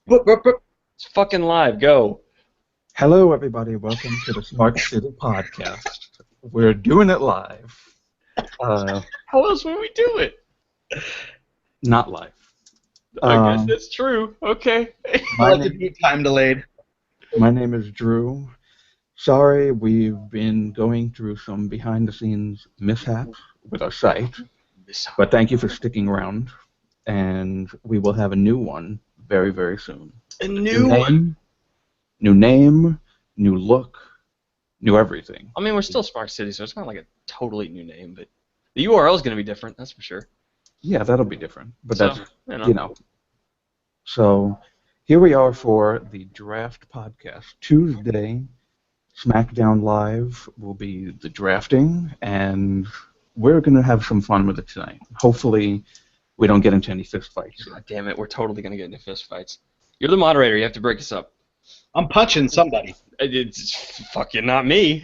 It's fucking live. Go. Hello, everybody. Welcome to the Smark City podcast. We're doing it live. How else would we do it? Not live. I guess that's true. Okay. I like to be time delayed. My name is Drew. Sorry, we've been going through some behind-the-scenes mishaps with our site, but thank you for sticking around, and we will have a new one very, very soon. A new one? New name, new look, new everything. I mean, we're still Smark City, so it's not like a totally new name, but the URL is going to be different, that's for sure. Yeah, that'll be different, but So, that's, you know. So, here we are for the Draft Podcast. Tuesday, SmackDown Live will be the drafting, and we're going to have some fun with it tonight. Hopefully, we don't get into any fist fights. God damn it, we're totally going to get into fist fights. You're the moderator, you have to break us up. I'm punching somebody. It's fucking not me.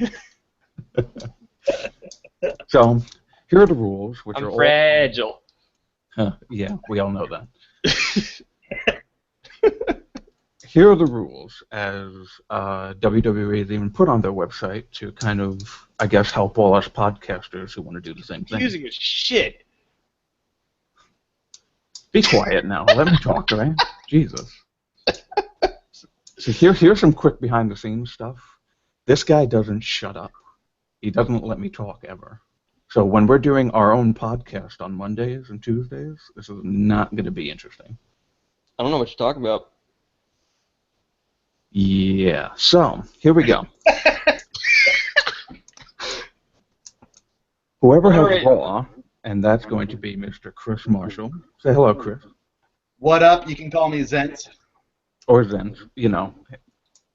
So, here are the rules, which I'm are fragile. yeah, we all know that. Here are the rules, as WWE has even put on their website to kind of, I guess, help all us podcasters who want to do the same thing. Confusing as shit. Be quiet now. Let me talk, right? Jesus. So here's some quick behind-the-scenes stuff. This guy doesn't shut up. He doesn't let me talk ever. So when we're doing our own podcast on Mondays and Tuesdays, this is not going to be interesting. I don't know what you're talking about. Yeah. So here we go. Whoever has Raw, and that's going to be Mr. Chris Marshall. Say hello, Chris. What up? You can call me Zent. Or Zen, you know.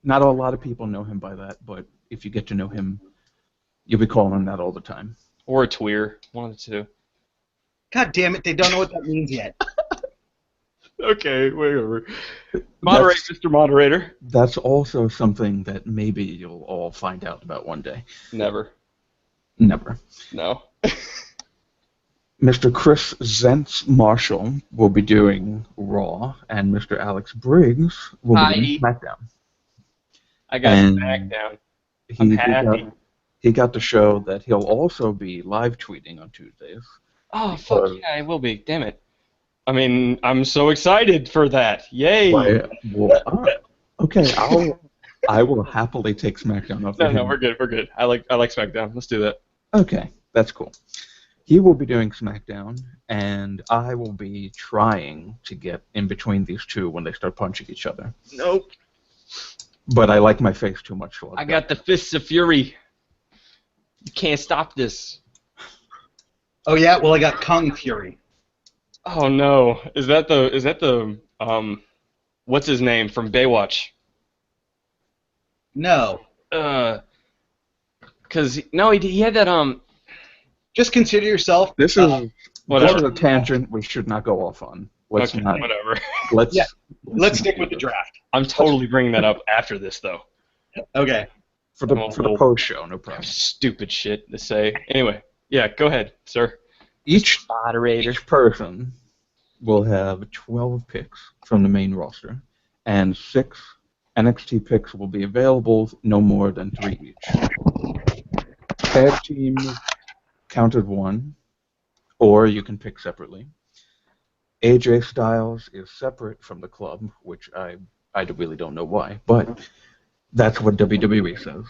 Not a lot of people know him by that, but if you get to know him, you'll be calling him that all the time. Or a tweer, one of the two. God damn it, they don't know what that means yet. Okay, whatever. Moderate, Mr. Moderator. That's also something that maybe you'll all find out about one day. Never. Never. No. Mr. Chris Zentz Marshall will be doing Raw, and Mr. Alex Briggs will be doing SmackDown. I got SmackDown. I'm happy. He got to show that he'll also be live tweeting on Tuesdays. Oh, fuck yeah, I will be. Damn it. I mean, I'm so excited for that. Yay. Okay, I will happily take SmackDown off. No, we're good. We're good. I like SmackDown. Let's do that. Okay, that's cool. He will be doing SmackDown, and I will be trying to get in between these two when they start punching each other. Nope. But I like my face too much. So I got the fists of fury. You can't stop this. Oh yeah, well I got Kung Fury. Oh no, is that the what's his name from Baywatch? No. Cause no, he had that Just consider yourself. This is a tangent we should not go off on. Let's okay, not. Whatever. Let's stick with the draft. I'm totally bringing that up after this though. Okay. For the post show, no problem. Stupid shit to say. Anyway, yeah, go ahead, sir. Each moderator. Each person will have 12 picks from the main roster, and 6 NXT picks will be available, no more than 3 each. Tag teams counted 1, or you can pick separately. AJ Styles is separate from the club, which I really don't know why, but that's what WWE says.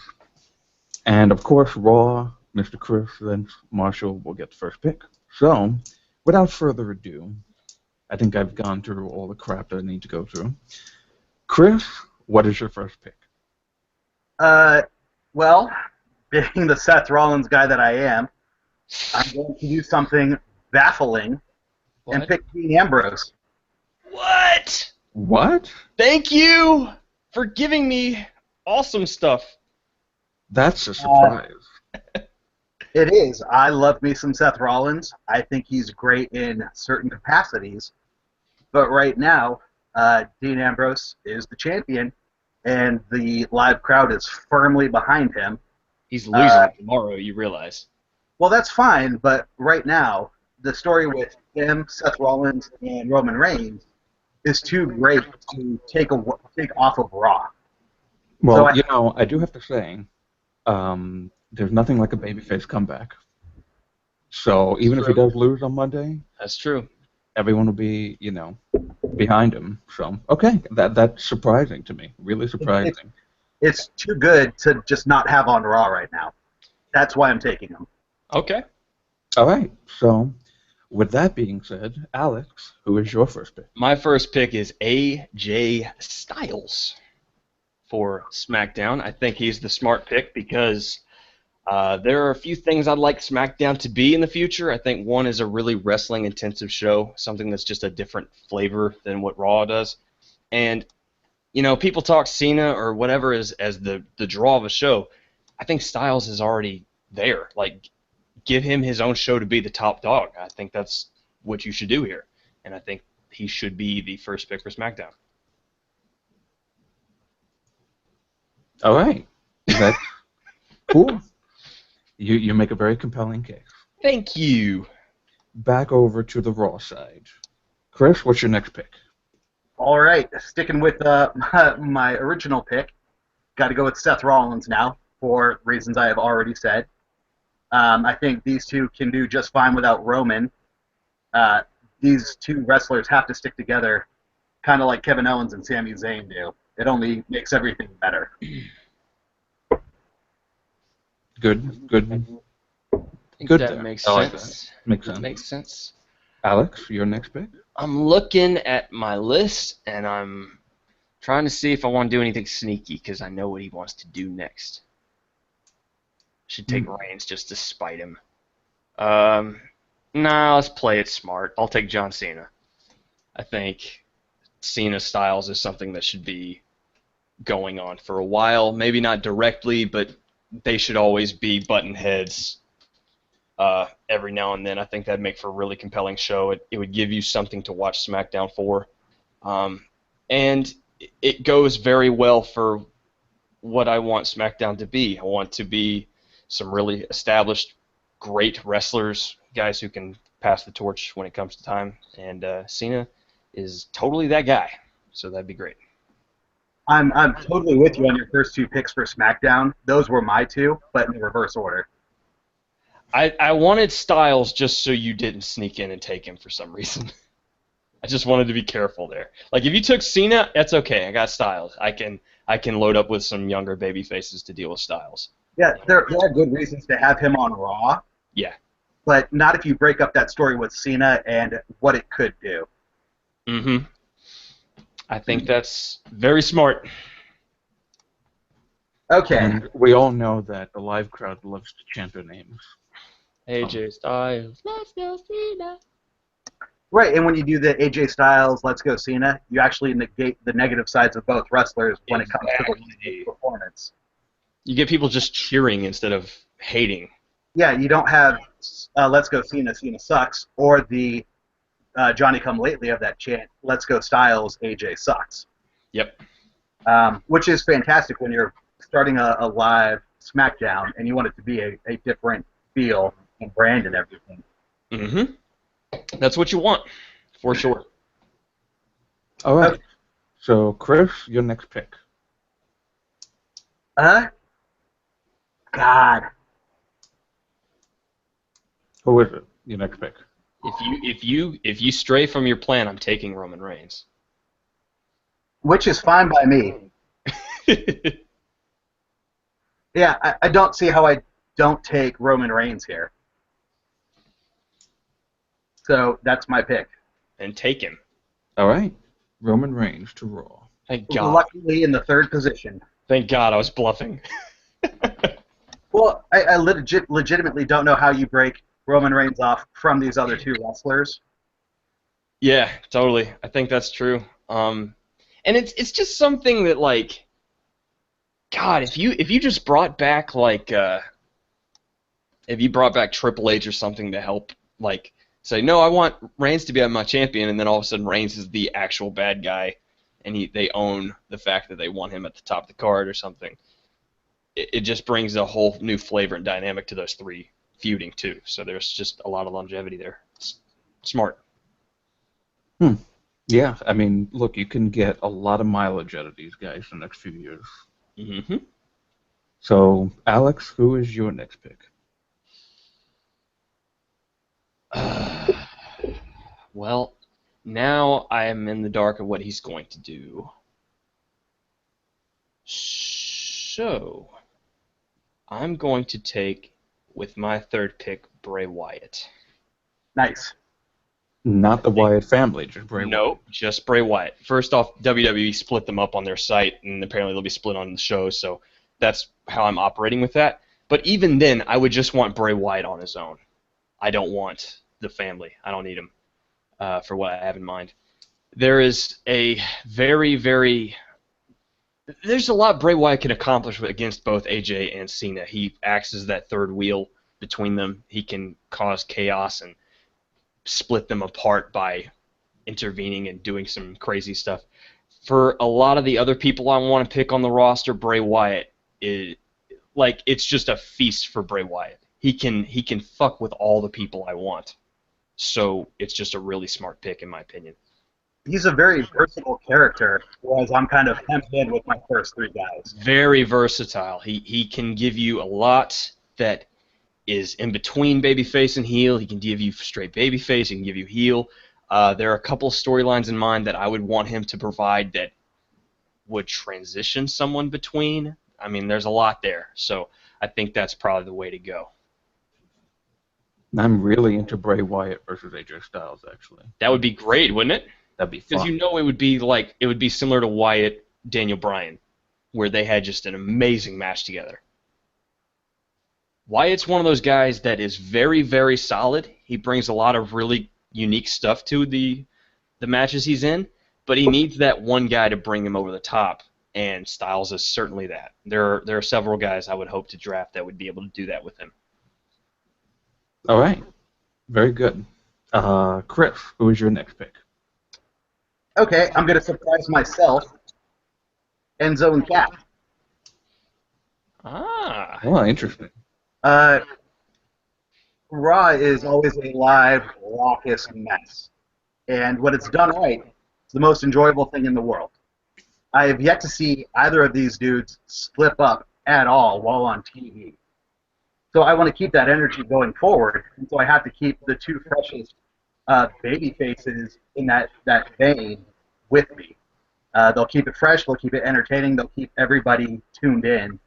And of course, Raw, Mr. Chris Zentz Marshall will get the first pick. So, without further ado, I think I've gone through all the crap that I need to go through. Chris, what is your first pick? Well, being the Seth Rollins guy that I am, I'm going to do something baffling and pick Dean Ambrose. What? What? Thank you for giving me awesome stuff. That's a surprise. It is. I love me some Seth Rollins. I think he's great in certain capacities. But right now, Dean Ambrose is the champion, and the live crowd is firmly behind him. He's losing tomorrow, you realize. Well, that's fine, but right now, the story with him, Seth Rollins, and Roman Reigns is too great to take off of Raw. So Well, I, I do have to say, there's nothing like a babyface comeback. So That's even if he true. does lose on Monday, That's true. everyone will be, behind him. So okay, that's surprising to me. Really it's surprising. it's too good to just not have on Raw right now. That's why I'm taking him. Okay. All right. So with that being said, Alex, who is your first pick? My first pick is AJ Styles for SmackDown. I think he's the smart pick because there are a few things I'd like SmackDown to be in the future. I think one is a really wrestling-intensive show, something that's just a different flavor than what Raw does. And, people talk Cena or whatever as the draw of a show. I think Styles is already there. Like, give him his own show to be the top dog. I think that's what you should do here. And I think he should be the first pick for SmackDown. All right. That's cool. You make a very compelling case. Thank you. Back over to the Raw side. Chris, what's your next pick? All right, sticking with my original pick, got to go with Seth Rollins now for reasons I have already said. I think these two can do just fine without Roman. These two wrestlers have to stick together, kind of like Kevin Owens and Sami Zayn do. It only makes everything better. Good. I think Good that there. makes I like sense. that. Makes sense. Makes sense. Alex, your next pick? I'm looking at my list, and I'm trying to see if I want to do anything sneaky, because I know what he wants to do next. Should take Reigns just to spite him. Nah, let's play it smart. I'll take John Cena. I think Cena Styles is something that should be going on for a while. Maybe not directly, but they should always be button heads every now and then. I think that'd make for a really compelling show. It would give you something to watch SmackDown for. And it goes very well for what I want SmackDown to be. I want to be some really established, great wrestlers, guys who can pass the torch when it comes to time. And Cena is totally that guy. So that'd be great. I'm totally with you on your first two picks for SmackDown. Those were my two, but in reverse order. I wanted Styles just so you didn't sneak in and take him for some reason. I just wanted to be careful there. Like if you took Cena, that's okay. I got Styles. I can load up with some younger baby faces to deal with Styles. Yeah, there are good reasons to have him on Raw, Yeah. but not if you break up that story with Cena and what it could do. Mm-hmm. I think that's very smart. Okay. And we all know that the live crowd loves to chant their names. AJ Styles. Let's go Cena. Right, and when you do the AJ Styles, Let's Go Cena, you actually negate the negative sides of both wrestlers when it comes to the performance. You get people just cheering instead of hating. Yeah, you don't have Let's Go Cena, Cena sucks, or the Johnny Come Lately of that chant, Let's Go Styles, AJ sucks. Yep. Which is fantastic when you're starting a live SmackDown and you want it to be a different feel and brand and everything. Mm-hmm. That's what you want, for sure. All right. Okay. So, Chris, your next pick. God. Who is it? Your next pick. If you stray from your plan, I'm taking Roman Reigns. Which is fine by me. Yeah, I don't see how I don't take Roman Reigns here. So that's my pick. And take him. All right. Roman Reigns to Raw. Thank God. Luckily in the third position. Thank God I was bluffing. Well, I legitimately don't know how you break Roman Reigns off from these other two wrestlers. Yeah, totally. I think that's true. And it's just something that like, God, if you just brought back like if you brought back Triple H or something to help like say no, I want Reigns to be my champion, and then all of a sudden Reigns is the actual bad guy, and they own the fact that they want him at the top of the card or something. It just brings a whole new flavor and dynamic to those three feuding too. So there's just a lot of longevity there. It's smart. Yeah, I mean, look, you can get a lot of mileage out of these guys the next few years. Mm-hmm. So, Alex, who is your next pick? Well, now I am in the dark of what he's going to do. So, I'm going to take, with my third pick, Bray Wyatt. Nice. Not the Wyatt family, just Bray Wyatt. Nope, just Bray Wyatt. First off, WWE split them up on their site, and apparently they'll be split on the show, so that's how I'm operating with that. But even then, I would just want Bray Wyatt on his own. I don't want the family. I don't need him for what I have in mind. There is a there's a lot Bray Wyatt can accomplish against both AJ and Cena. He acts as that third wheel between them. He can cause chaos and split them apart by intervening and doing some crazy stuff. For a lot of the other people I want to pick on the roster, Bray Wyatt is like it's just a feast for Bray Wyatt. He can fuck with all the people I want. So it's just a really smart pick in my opinion. He's a very versatile character, whereas I'm kind of hemmed in with my first three guys. Very versatile. He can give you a lot that is in between babyface and heel. He can give you straight babyface. He can give you heel. There are a couple of storylines in mind that I would want him to provide that would transition someone between. I mean, there's a lot there. So I think that's probably the way to go. I'm really into Bray Wyatt versus AJ Styles, actually. That would be great, wouldn't it? That'd be Because fun. you know it would be similar to Wyatt, Daniel Bryan, where they had just an amazing match together. Wyatt's one of those guys that is very, very solid. He brings a lot of really unique stuff to the matches he's in, but he needs that one guy to bring him over the top, and Styles is certainly that. There are several guys I would hope to draft that would be able to do that with him. All right. Very good. Chris, who is your next pick? Okay, I'm going to surprise myself. Enzo and Cap. Ah. Oh, interesting. Raw is always a live, raucous mess. And when it's done right, it's the most enjoyable thing in the world. I have yet to see either of these dudes slip up at all while on TV. So I want to keep that energy going forward, and so I have to keep the two freshest baby faces in that vein with me. They'll keep it fresh, they'll keep it entertaining, they'll keep everybody tuned in,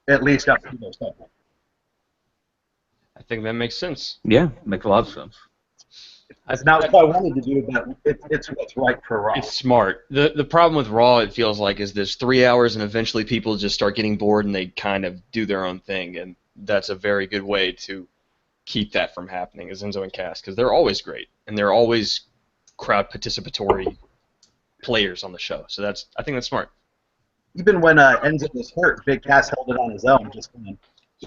at least up to their segment. I think that makes sense. Yeah, makes a lot of sense. It's not what I wanted to do, but it's what's right for Raw. It's smart. The problem with Raw, it feels like, is there's 3 hours and eventually people just start getting bored and they kind of do their own thing, and that's a very good way to keep that from happening, is Enzo and Cass, because they're always great, and they're always crowd participatory players on the show. So I think that's smart. Even when Enzo was hurt, Big Cass held it on his own, just fine.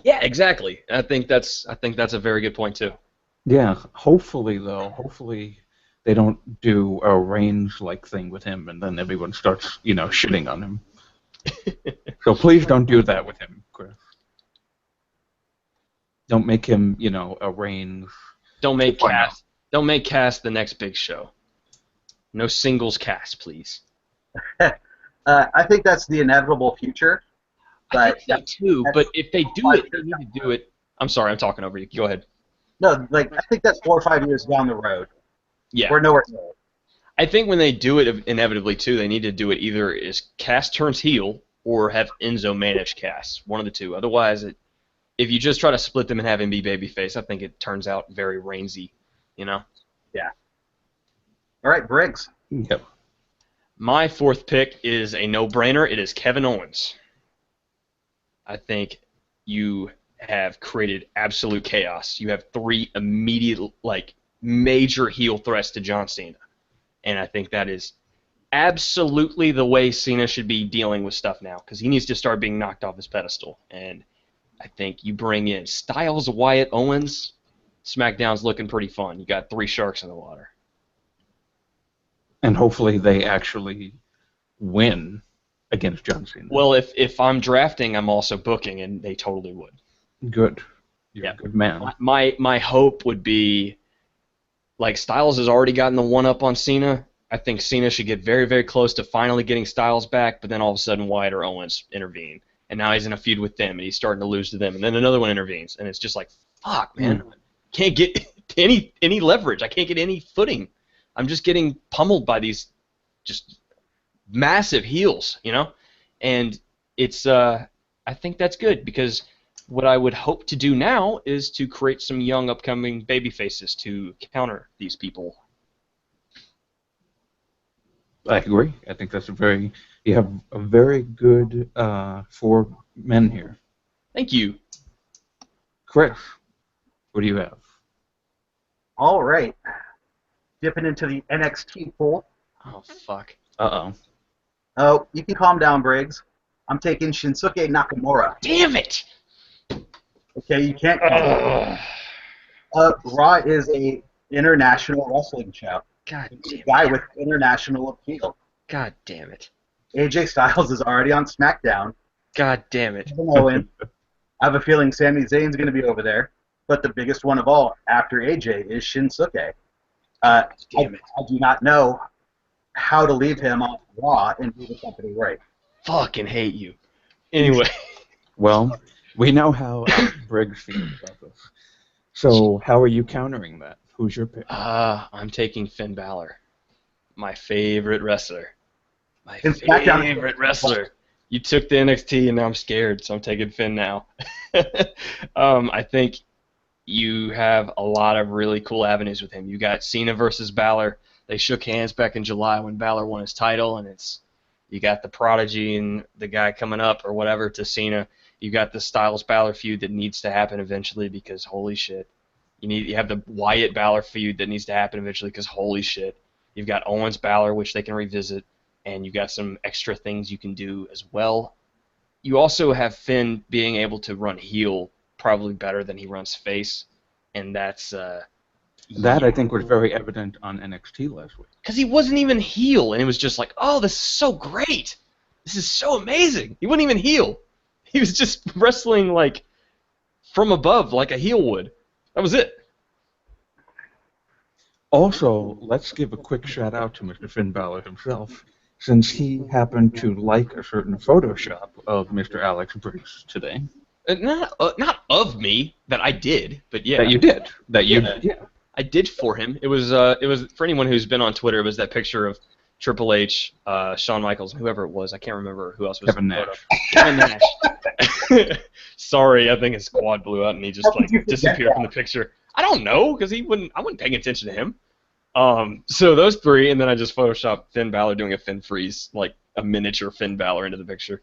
Yeah, exactly. I think that's a very good point too. Yeah, hopefully they don't do a Reigns-like thing with him, and then everyone starts, shitting on him. So please don't do that with him, Chris. Don't make him, a Reigns. Don't make Cass the next big show. No singles Cass, please. I think that's the inevitable future. I But think so too, but if they do it, they need to do it. I'm sorry, I'm talking over you. Go ahead. no, I think that's 4 or 5 years down the road. Yeah. We're nowhere near it. I think when they do it inevitably too, they need to do it either as Cass turns heel or have Enzo manage Cass. One of the two. Otherwise, if you just try to split them and have him be babyface, I think it turns out very Reignsy, Yeah. All right, Briggs. Yep. My fourth pick is a no-brainer. It is Kevin Owens. I think you have created absolute chaos. You have 3 immediate, major heel threats to John Cena. And I think that is absolutely the way Cena should be dealing with stuff now, because he needs to start being knocked off his pedestal. And I think you bring in Styles, Wyatt, Owens, SmackDown's looking pretty fun. You got 3 sharks in the water. And hopefully they actually win against John Cena. Well, if I'm drafting, I'm also booking, and they totally would. Good. You're a good man. My hope would be, Styles has already gotten the one-up on Cena. I think Cena should get very, very close to finally getting Styles back, but then all of a sudden Wyatt or Owens intervene. And now he's in a feud with them, and he's starting to lose to them. And then another one intervenes, and it's just like, fuck, man. Can't get any leverage. I can't get any footing. I'm just getting pummeled by these just massive heels, you know? And it's I think that's good, because what I would hope to do now is to create some young upcoming baby faces to counter these people. I agree. I think that's you have a very good 4 men here. Thank you. Chris, what do you have? All right. Dipping into the NXT pool. Oh, fuck. Uh-oh. Oh, you can calm down, Briggs. I'm taking Shinsuke Nakamura. Damn it! Okay, you can't. Raw is a international wrestling show. God It's damn a guy it. with international appeal. God damn it. AJ Styles is already on SmackDown. God damn it. Kevin Owens. I have a feeling Sami Zayn's going to be over there. But the biggest one of all after AJ is Shinsuke. Damn it. I do not know how to leave him on Raw and do the company right. Fucking hate you. Anyway. Well, we know how Alex Briggs feels about this. So how are you countering that? Who's your pick? I'm taking Finn Balor. My favorite wrestler. My In SmackDown- favorite wrestler. You took the NXT and now I'm scared, so I'm taking Finn now. I think you have a lot of really cool avenues with him. You got Cena versus Balor. They shook hands back in July when Balor won his title, and you got the Prodigy and the guy coming up or whatever to Cena. You got the Styles Balor feud that needs to happen eventually, because holy shit. You have the Wyatt Balor feud that needs to happen eventually, because holy shit. You've got Owens Balor, which they can revisit, and you got some extra things you can do as well. You also have Finn being able to run heel probably better than he runs face, and that's That, I think, was very evident on NXT last week. because he wasn't even heel, and it was just like, oh, this is so great. This is so amazing. He wasn't even heel. He was just wrestling like from above, like a heel would. That was it. Also, let's give a quick shout-out to Mr. Finn Balor himself, since he happened to like a certain Photoshop of Mr. Alex Briggs today. Not of me that I did, but yeah, That you did. Yeah. I did for him. It was for anyone who's been on Twitter. It was that picture of Triple H, Shawn Michaels, and whoever it was. I can't remember who else was. Kevin in the Nash. photo. Kevin Nash. Sorry, I think his quad blew out and he just How could you like forget disappeared that? from the picture. I don't know, because I wasn't paying attention to him. So those three, and then I just photoshopped Finn Balor doing a Finn freeze, like a miniature Finn Balor into the picture.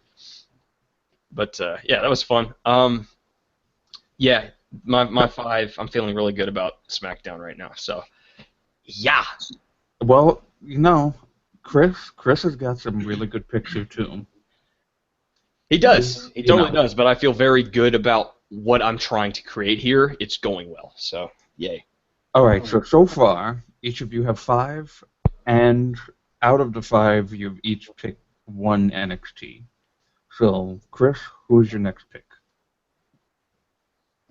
But yeah, that was fun. Yeah, my 5. I'm feeling really good about SmackDown right now. So yeah. Well, Chris has got some really good picks here, too. He does. He You totally know. does. But I feel very good about what I'm trying to create here. It's going well. So yay. All right, so far, each of you have 5, and out of the 5, you've each picked one NXT. So, Chris, who's your next pick?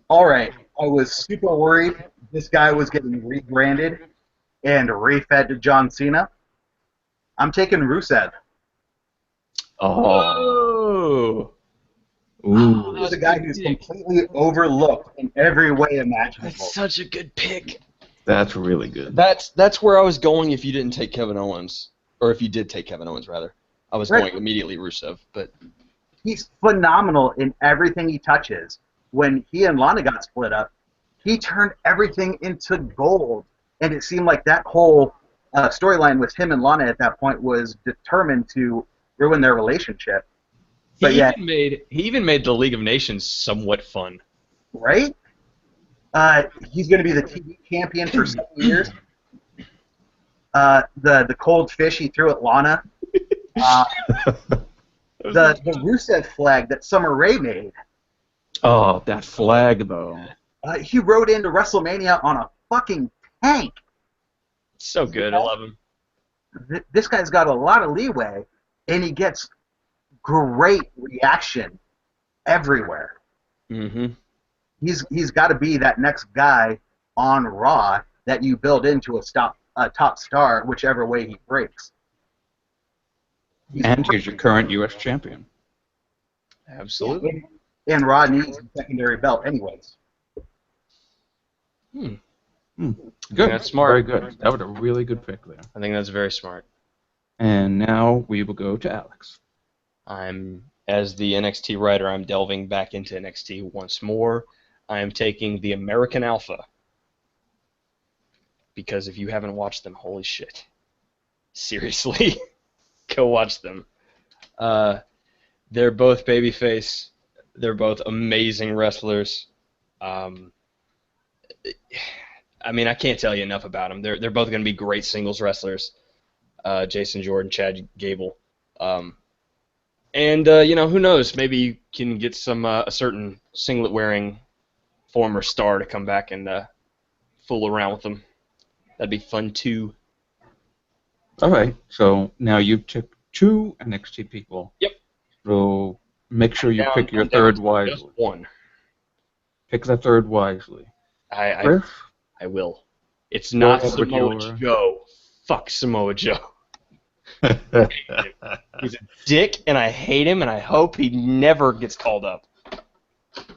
All right. I was super worried this guy was getting rebranded and refed to John Cena. I'm taking Rusev. Oh. Ooh. He's a guy who's completely overlooked in every way imaginable. That's such a good pick. That's really good. That's where I was going if you didn't take Kevin Owens. Or if you did take Kevin Owens, rather. I was Right. going immediately Rusev, but He's phenomenal in everything he touches. When he and Lana got split up, he turned everything into gold. And it seemed like that whole storyline with him and Lana at that point was determined to ruin their relationship. But he yeah, even made the League of Nations somewhat fun. right? He's going to be the TV champion for 7 years. The cold fish he threw at Lana. The Rusev flag that Summer Rae made. Oh, that flag, though. He rode into WrestleMania on a fucking tank. So good. I love him. This guy's got a lot of leeway, and he gets great reaction everywhere. Mm-hmm. He's got to be that next guy on Raw that you build into a top star, whichever way he breaks. And he's your current U.S. champion. Absolutely. And Raw needs the secondary belt anyways. Good. That's smart. Very good. That was a really good pick there. I think that's very smart. And now we will go to Alex. As the NXT writer, I'm delving back into NXT once more. I am taking the American Alpha. Because if you haven't watched them, holy shit. Seriously, go watch them. They're both babyface. They're both amazing wrestlers. I can't tell you enough about them. They're both going to be great singles wrestlers. Jason Jordan, Chad Gable. Who knows? Maybe you can get a certain singlet-wearing former star to come back and fool around with them. That'd be fun, too. All right. So now you took 2 NXT people. Yep. So make sure you pick your third wisely. Just one. Pick the third wisely. I will. It's not Samoa Joe. Fuck Samoa Joe. He's a dick, and I hate him, and I hope he never gets called up.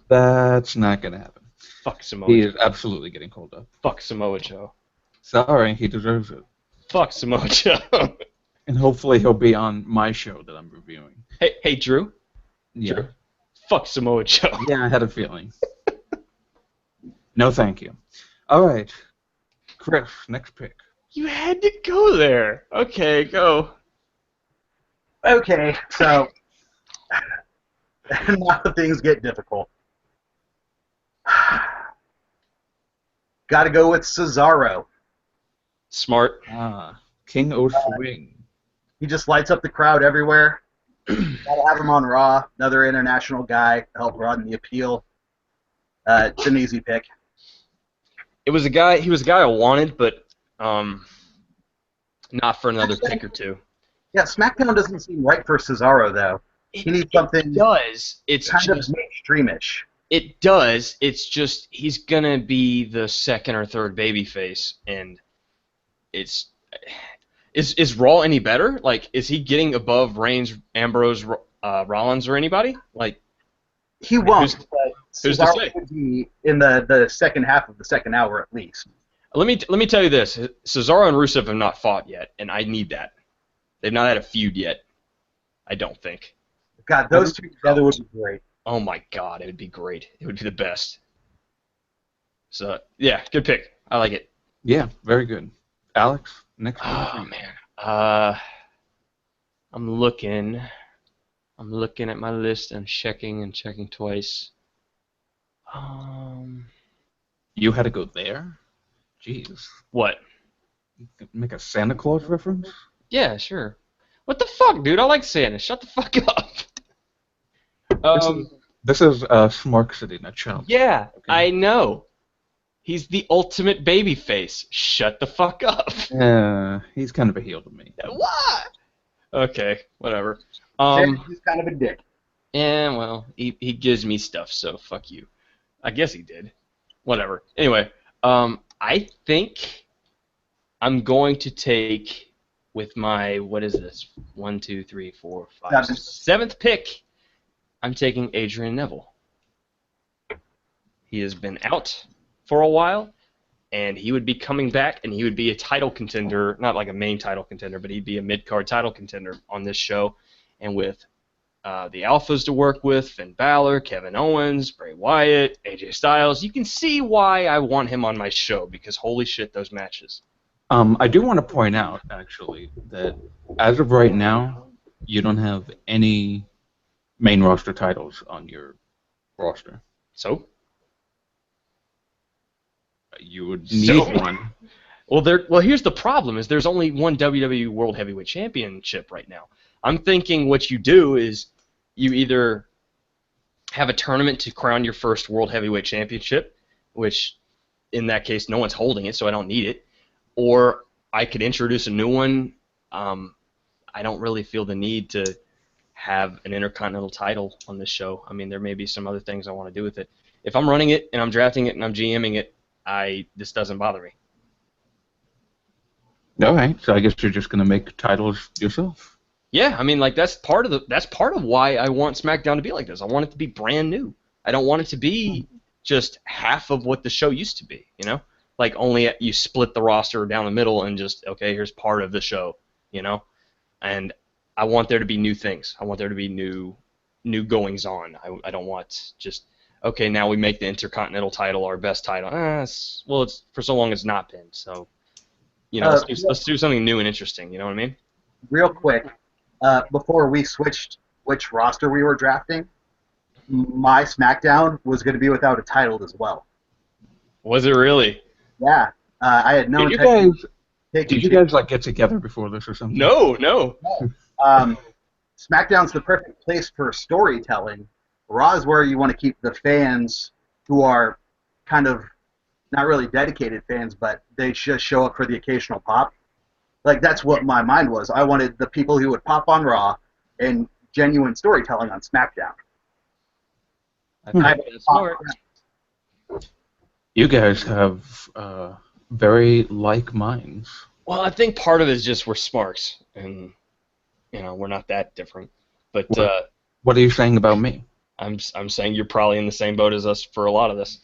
That's not going to happen. Fuck Samoa Joe. He is absolutely getting called up. Fuck Samoa Joe. Sorry, he deserves it. Fuck Samoa Joe. And hopefully he'll be on my show that I'm reviewing. Hey, Drew? Yeah. Drew. Fuck Samoa Joe. Yeah, I had a feeling. No, thank you. All right. Chris, next pick. You had to go there. Okay, go. Okay, so now things get difficult. Got to go with Cesaro. Smart. King O Swing. He just lights up the crowd everywhere. Gotta have him on Raw. Another international guy to help broaden the appeal. It's an easy pick. He was a guy I wanted, but not for another pick or two. Yeah, SmackDown doesn't seem right for Cesaro though. He needs something. It does. It's kind just of mainstreamish. It does. It's just he's gonna be the second or third babyface, and is Raw any better? Like, is he getting above Reigns, Ambrose, Rollins, or anybody? Like, he won't. Who's to say? Would be in the second half of the second hour at least. Let me tell you this: Cesaro and Rusev have not fought yet, and I need that. They've not had a feud yet. I don't think. God, those two together would be great. Oh my God, it would be great. It would be the best. So yeah, good pick. I like it. Yeah, very good. Alex, next pick. Oh man, I'm looking at my list and checking twice. You had to go there? Jeez. What? Make a Santa Claus reference? Yeah, sure. What the fuck, dude? I like Santa. Shut the fuck up. This is Smark City, not Channel. Yeah, Okay. I know. He's the ultimate babyface. Shut the fuck up. He's kind of a heel to me. What? Okay, whatever. He's kind of a dick. Yeah, well, he gives me stuff, so fuck you. I guess he did. Whatever. Anyway, I think I'm going to take with my, what is this? 1, 2, 3, 4, 5, 7th pick. I'm taking Adrian Neville. He has been out for a while, and he would be coming back, and he would be a title contender, not like a main title contender, but he'd be a mid-card title contender on this show. And with the Alphas to work with, Finn Balor, Kevin Owens, Bray Wyatt, AJ Styles, you can see why I want him on my show, because holy shit, those matches. I do want to point out, actually, that as of right now, you don't have any main roster titles on your roster. So? You would need one. Well, here's the problem: is there's only one WWE World Heavyweight Championship right now. I'm thinking what you do is you either have a tournament to crown your first World Heavyweight Championship, which in that case no one's holding it, so I don't need it, or I could introduce a new one. I don't really feel the need to have an Intercontinental title on this show. I mean, there may be some other things I want to do with it. If I'm running it and I'm drafting it and I'm GMing it, this doesn't bother me. All right, so I guess you're just gonna make titles yourself. Yeah, I mean, like that's part of why I want SmackDown to be like this. I want it to be brand new. I don't want it to be just half of what the show used to be. Like only you split the roster down the middle and just okay, here's part of the show. And I want there to be new things. I want there to be new goings on. I don't want just okay, now we make the Intercontinental title our best title. It's for so long it's not been. So let's do something new and interesting. You know what I mean? Real quick, before we switched which roster we were drafting, my SmackDown was going to be without a title as well. Was it really? Yeah, I had no Did intention you of taking Did you guys like get together before this or something? No. SmackDown's the perfect place for storytelling. Raw is where you want to keep the fans who are kind of not really dedicated fans, but they just show up for the occasional pop. Like, that's what my mind was. I wanted the people who would pop on Raw and genuine storytelling on SmackDown. I think that's smart. You guys have very like minds. Well, I think part of it is just we're smarks, and we're not that different. But What are you saying about me? I'm saying you're probably in the same boat as us for a lot of this.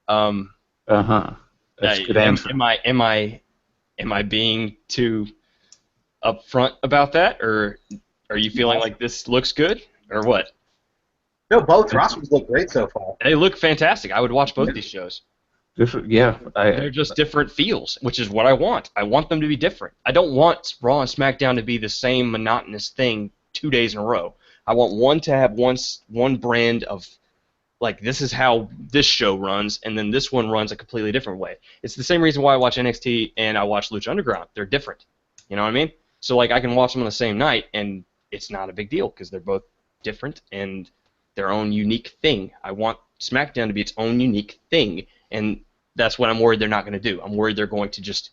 That's a good answer. Am I being too upfront about that, or are you feeling like this looks good, or what? No, both rosters look great so far. They look fantastic. I would watch both these shows. They're just different feels, which is what I want. I want them to be different. I don't want Raw and SmackDown to be the same monotonous thing 2 days in a row. I want one to have one brand of, like, this is how this show runs, and then this one runs a completely different way. It's the same reason why I watch NXT and I watch Lucha Underground. They're different. You know what I mean? So, like, I can watch them on the same night, and it's not a big deal because they're both different and their own unique thing. I want SmackDown to be its own unique thing, and that's what I'm worried they're not going to do. I'm worried they're going to just,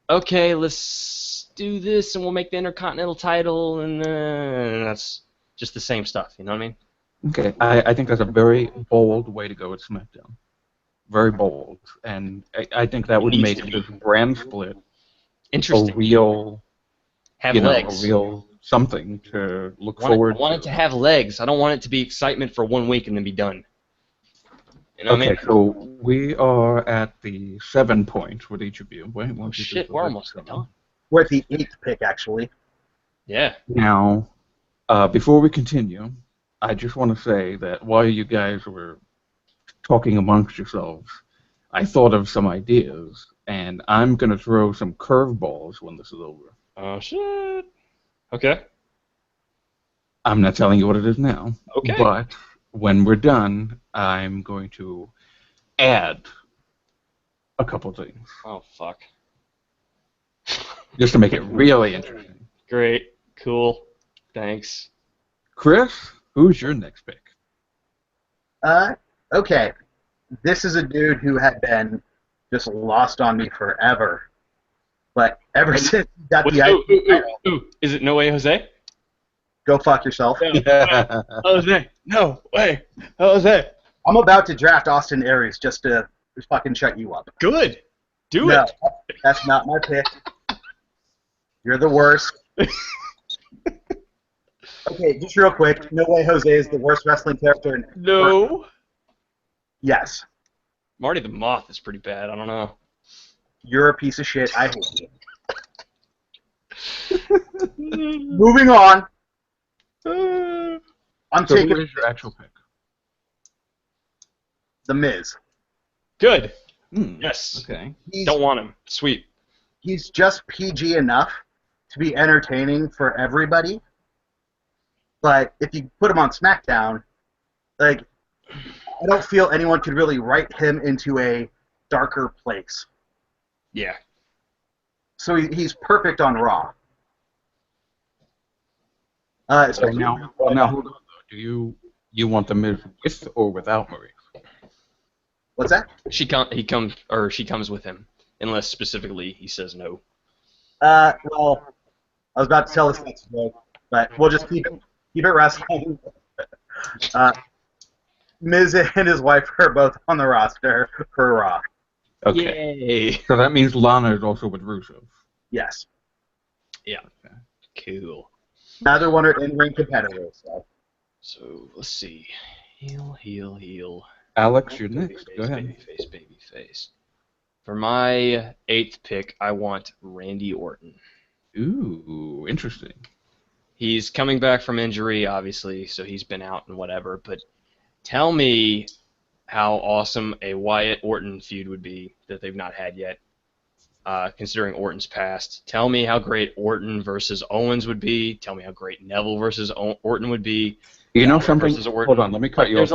okay, let's do this, and we'll make the Intercontinental title, and that's just the same stuff. You know what I mean? Okay, I think that's a very bold way to go with SmackDown. Very bold, and I think that would make this brand split interesting. a real, have legs. A real something to look forward to. I want it to have legs. I don't want it to be excitement for 1 week and then be done. You know what I mean? So we are at the 7 point with each of you. Wait, oh shit, we're almost done. We're at the 8th pick, actually. Yeah. Now, before we continue, I just want to say that while you guys were talking amongst yourselves, I thought of some ideas, and I'm going to throw some curveballs when this is over. Oh, shit. Okay. I'm not telling you what it is now. Okay. But when we're done, I'm going to add a couple things. Oh, fuck. Just to make it really interesting. Great. Cool. Thanks. Chris, who's your next pick? Okay. This is a dude who had been just lost on me forever. But ever since he got the idea... Is it No Way Jose? Go fuck yourself. Yeah. Jose. No way. Jose. I'm about to draft Austin Aries just to fucking shut you up. Good. Do No, it. that's not my pick. You're the worst. Okay, just real quick. No Way Jose is the worst wrestling character in... No. Yes. Marty the Moth is pretty bad. I don't know. You're a piece of shit. I hate you. Moving on. I'm So taking what is your actual pick? The Miz. Good. Hmm. Yes. Okay. Don't want him. Sweet. He's just PG enough to be entertaining for everybody. But if you put him on SmackDown, like, I don't feel anyone could really write him into a darker place. Yeah. So he's perfect on Raw. So now hold on, though. Do you want the Miz with or without Maurice? What's that? She comes with him, unless specifically he says no. Well, I was about to tell this next joke, but we'll just keep it wrestling. Miz and his wife are both on the roster for Raw. Okay. Yay. So that means Lana is also with Rusev. Yes. Yeah. Cool. Neither one are in-ring competitors. So let's see. Heel. Alex, you're next. Go Babyface, ahead. babyface. For my 8th pick, I want Randy Orton. Ooh, interesting. He's coming back from injury, obviously, so he's been out and whatever. But tell me how awesome a Wyatt Orton feud would be that they've not had yet, considering Orton's past. Tell me how great Orton versus Owens would be. Tell me how great Neville versus Orton would be. You know Balor something? versus Orton. Hold on, let me cut you off. There's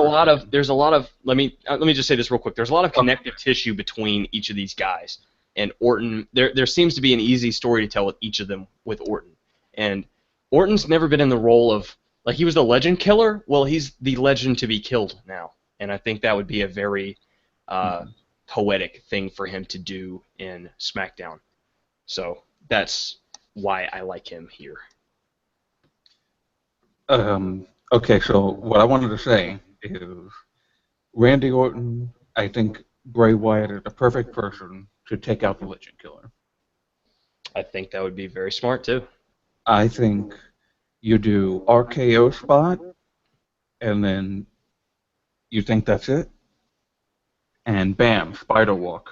a lot of. Let me just say this real quick. There's a lot of connective tissue between each of these guys, and Orton. There seems to be an easy story to tell with each of them with Orton, and Orton's never been in the role of like he was the legend killer. Well, he's the legend to be killed now, and I think that would be a very poetic thing for him to do in SmackDown. So that's why I like him here. Okay, so what I wanted to say is Randy Orton, I think Bray Wyatt is the perfect person to take out the Legend Killer. I think that would be very smart, too. I think you do RKO spot, and then you think that's it, and bam, spider walk.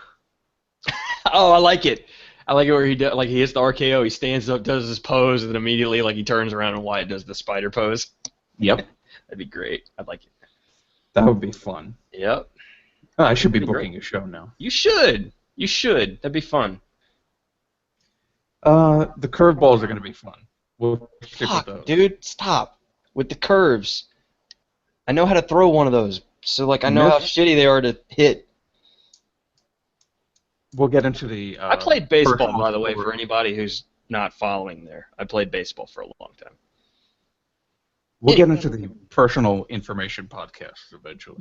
Oh, I like it. I like it where he does, like he hits the RKO, he stands up, does his pose, and then immediately like he turns around and Wyatt does the spider pose. Yep. That'd be great. I'd like it. That would be fun. Yep. Oh, I should be That'd be booking a show now. You should. You should. That'd be fun. The curveballs are going to be fun. We'll stick with those. Fuck, dude, stop with the curves. I know how to throw one of those, so like I know how shitty they are to hit. We'll get into the. I played baseball, by the way, forward. for anybody who's not following there. I played baseball for a long time. We'll get into the personal information podcasts eventually.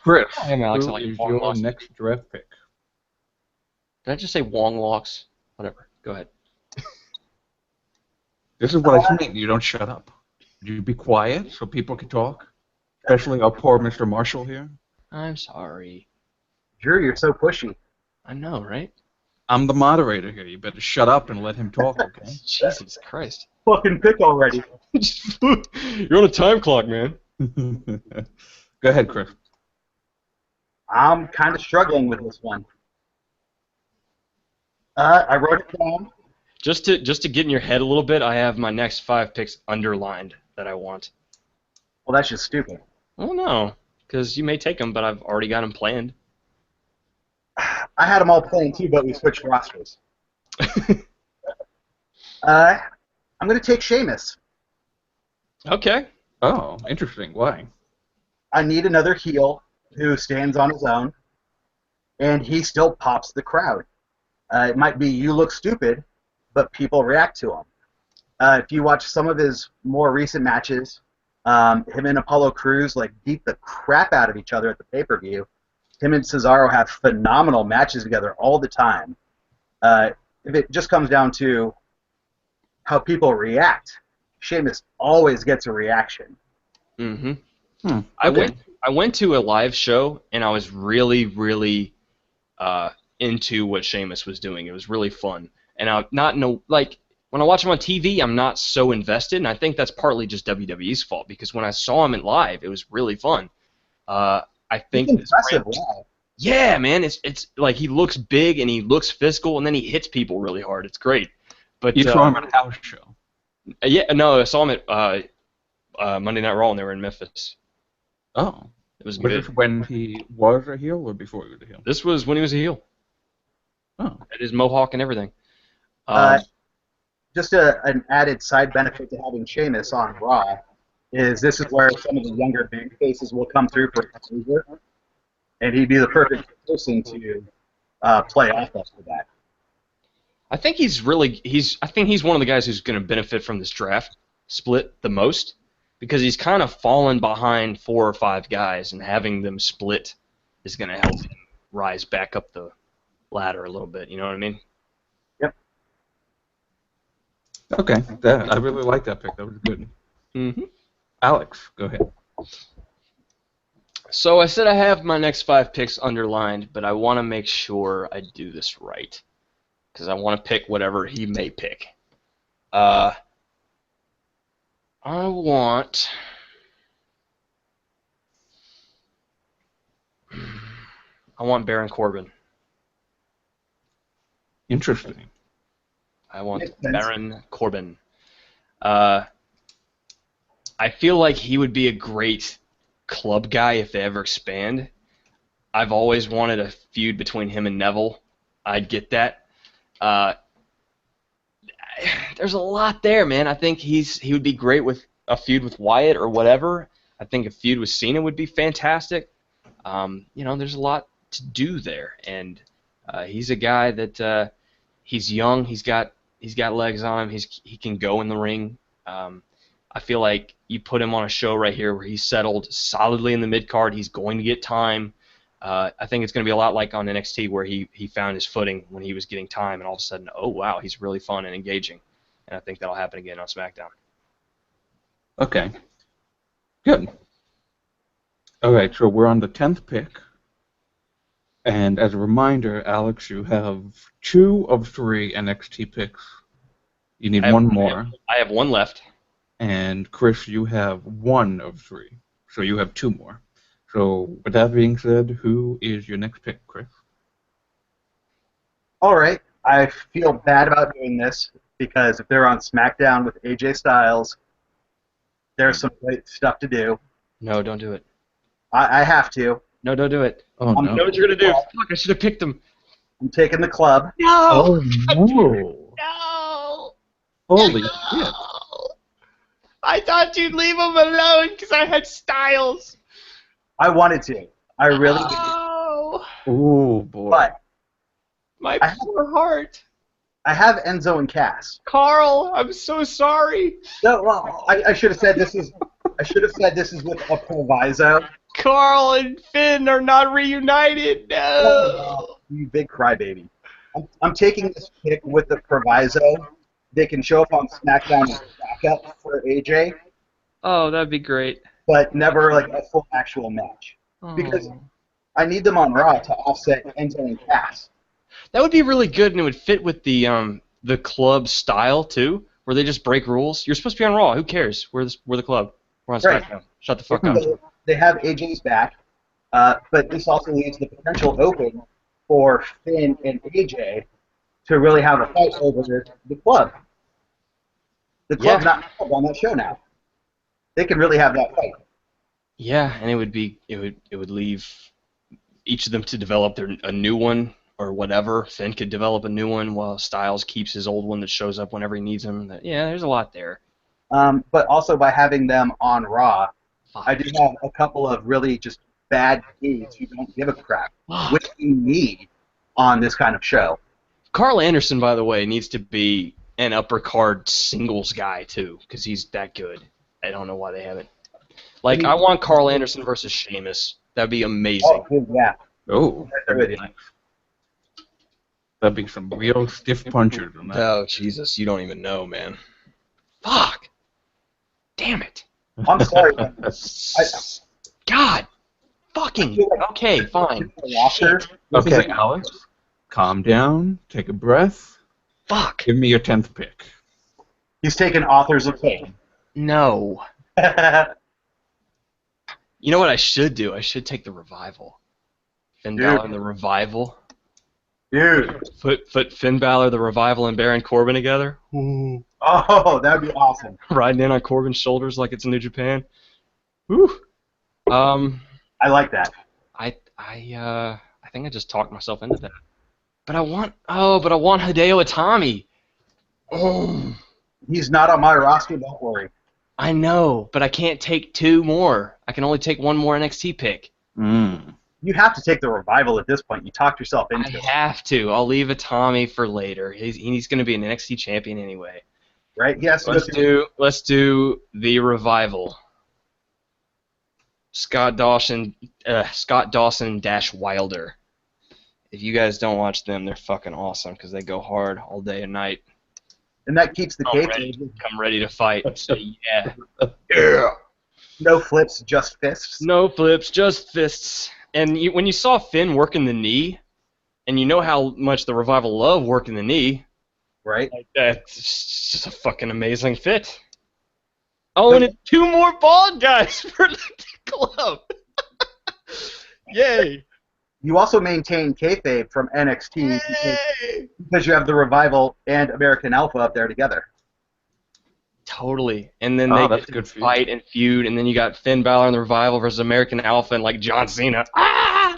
Chris, Hey, Alex, I who like is Wong your Locks. next draft pick? Did I just say Wong Locks? Whatever. Go ahead. This is what I think. You don't shut up. You be quiet so people can talk. Especially our poor Mr. Marshall here. I'm sorry. Drew, you're so pushy. I know, right? I'm the moderator here. You better shut up and let him talk, okay? Jesus Christ. Fucking pick already. You're on a time clock, man. Go ahead, Chris. I'm kind of struggling with this one. I wrote it down. Just to get in your head a little bit, I have my next 5 picks underlined that I want. Well, that's just stupid. Well, no, because you may take them, but I've already got them planned. I had them all playing too, but we switched rosters. I'm going to take Sheamus. Okay. Oh, interesting. Why? I need another heel who stands on his own, and he still pops the crowd. It might be you look stupid, but people react to him. If you watch some of his more recent matches, him and Apollo Crews like beat the crap out of each other at the pay-per-view. Him and Cesaro have phenomenal matches together all the time. If it just comes down to how people react, Sheamus always gets a reaction. Mm-hmm. I went to a live show, and I was really, really into what Sheamus was doing. It was really fun. And when I watch him on TV, I'm not so invested, and I think that's partly just WWE's fault, because when I saw him in live, it was really fun. I think It's impressive. Wow. yeah, man, it's like he looks big and he looks physical, and then he hits people really hard. It's great. But You saw him at a house show. Yeah, no, I saw him at Monday Night Raw, and they were in Memphis. Oh. It was Was good. this when he was a heel or before he was a heel? This was when he was a heel. Oh. At his mohawk and everything. Just an added side benefit to having Sheamus on Raw is this is where some of the younger big faces will come through for exposure, and he'd be the perfect person to play off of for that. I think he's one of the guys who's going to benefit from this draft split the most, because he's kind of fallen behind 4 or 5 guys, and having them split is going to help him rise back up the ladder a little bit. You know what I mean? Yep. Okay. I really like that pick. That was good. Mm-hmm. Alex, go ahead. So I said I have my next 5 picks underlined, but I want to make sure I do this right, because I want to pick whatever he may pick. I want Baron Corbin. Interesting. I want Makes sense. Baron Corbin. I feel like he would be a great club guy if they ever expand. I've always wanted a feud between him and Neville. I'd get that. There's a lot there, man. I think he would be great with a feud with Wyatt or whatever. I think a feud with Cena would be fantastic. There's a lot to do there, and he's a guy that he's young. He's got legs on him. He can go in the ring. I feel like you put him on a show right here where he's settled solidly in the mid card. He's going to get time. I think it's going to be a lot like on NXT where he found his footing when he was getting time, and all of a sudden, oh wow, he's really fun and engaging. And I think that'll happen again on SmackDown. Okay. Good. Okay, so we're on the 10th pick. And as a reminder, Alex, you have 2 of 3 NXT picks. You need one more. I have one left. And Chris, you have 1 of 3. So you have 2 more. So with that being said, who is your next pick, Chris? All right. I feel bad about doing this because if they're on SmackDown with AJ Styles, there's some great stuff to do. No, don't do it. I have to. No, don't do it. Oh, I know no. what you're going to do. Fuck, I should have picked him. I'm taking the club. No! Oh, no. No! Holy No! shit. I thought you'd leave him alone because I had Styles. I wanted to. I really did. Oh, Oh, boy. But my I have- poor heart. I have Enzo and Cass. Carl, I'm so sorry. No, well, I should have said this is. I should have said this is with a proviso. Carl and Finn are not reunited. No. You big crybaby. I'm taking this pick with the proviso. They can show up on SmackDown as backup for AJ, Oh, that'd be great. but never like a full actual match. Because I need them on Raw to offset Enzo and Cass. That would be really good, and it would fit with the club style too, where they just break rules. You're supposed to be on Raw. Who cares? We're the club. We're on Right. SmackDown. Shut the fuck up. So they have AJ's back, but this also leaves the potential open for Finn and AJ to really have a fight over the club. The club's not on that show now. They can really have that fight. Yeah, and it would leave each of them to develop a new one or whatever. Finn could develop a new one while Styles keeps his old one that shows up whenever he needs him. Yeah, there's a lot there. But also by having them on Raw, I do have a couple of really just bad dudes who don't give a crap, which you need on this kind of show. Carl Anderson, by the way, needs to be an upper card singles guy too, because he's that good. I don't know why they haven't. Like, I want Carl Anderson versus Sheamus. That'd be amazing. Oh, yeah. Oh, That'd be nice. That'd be some real stiff punchers on that. Oh, Jesus, you don't even know, man. Fuck. Damn it. I'm sorry. God. Fucking. Okay, fine. Roster. Okay, Alex, calm down, take a breath. Fuck. Give me your 10th pick. He's taking Authors of Pain. No. You know what I should do? I should take the Revival. Finn Balor and the Revival. Dude. Put Finn Balor, the Revival, and Baron Corbin together. Ooh. Oh, that'd be awesome. Riding in on Corbin's shoulders like it's New Japan. Woo. I like that. I think I just talked myself into that. But I want Hideo Itami. Oh. He's not on my roster, don't worry. I know, but I can't take 2 more. I can only take 1 more NXT pick. You have to take the Revival at this point. You talked yourself into I it. have to. I'll leave Itami for later. He's going to be an NXT champion anyway. Right? Yes. Let's do the Revival. Scott Dawson Dash Wilder. If you guys don't watch them, they're fucking awesome because they go hard all day and night. And that keeps the Come cage. ready to fight. So yeah. Yeah. No flips, just fists. No flips, just fists. And when you saw Finn working the knee, And you know how much the Revival love working the knee. right? Like, that's just a fucking amazing fit. Oh, and it's 2 more bald guys for the club. Yay. You also maintain kayfabe from NXT Yay. because you have the Revival and American Alpha up there together. Totally. And then Oh, they that's get to good for you. fight and feud, and then you got Finn Balor and the Revival versus American Alpha and like John Cena. Ah!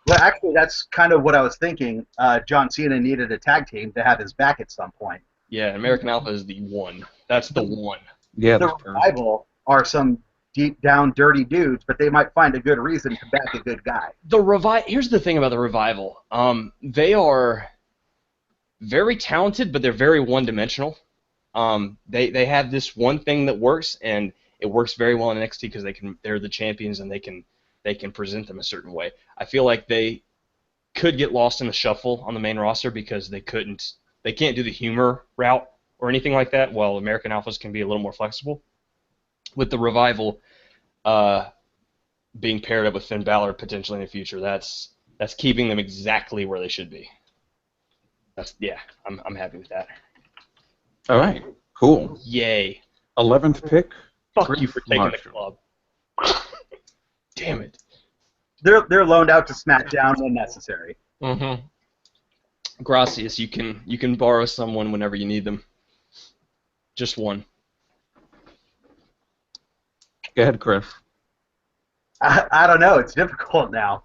Well, actually, that's kind of what I was thinking. John Cena needed a tag team to have his back at some point. Yeah, American Alpha is the one. That's the one. Yeah, The that's perfect. Revival are some deep down dirty dudes, but they might find a good reason to back a good guy. Here's the thing about the Revival. They are very talented, but they're very one-dimensional. They have this one thing that works, and it works very well in NXT because they're the champions and they can present them a certain way. I feel like they could get lost in the shuffle on the main roster because they can't do the humor route or anything like that. While American Alphas can be a little more flexible. With the Revival being paired up with Finn Balor potentially in the future, that's keeping them exactly where they should be. I'm happy with that. All right, cool. Yay. 11th pick. Fuck you for taking Marshall. the club. Damn it. They're loaned out to SmackDown when necessary. Mm-hmm. Gracias, you can borrow someone whenever you need them. Just one. Go ahead, Chris. I don't know. It's difficult now.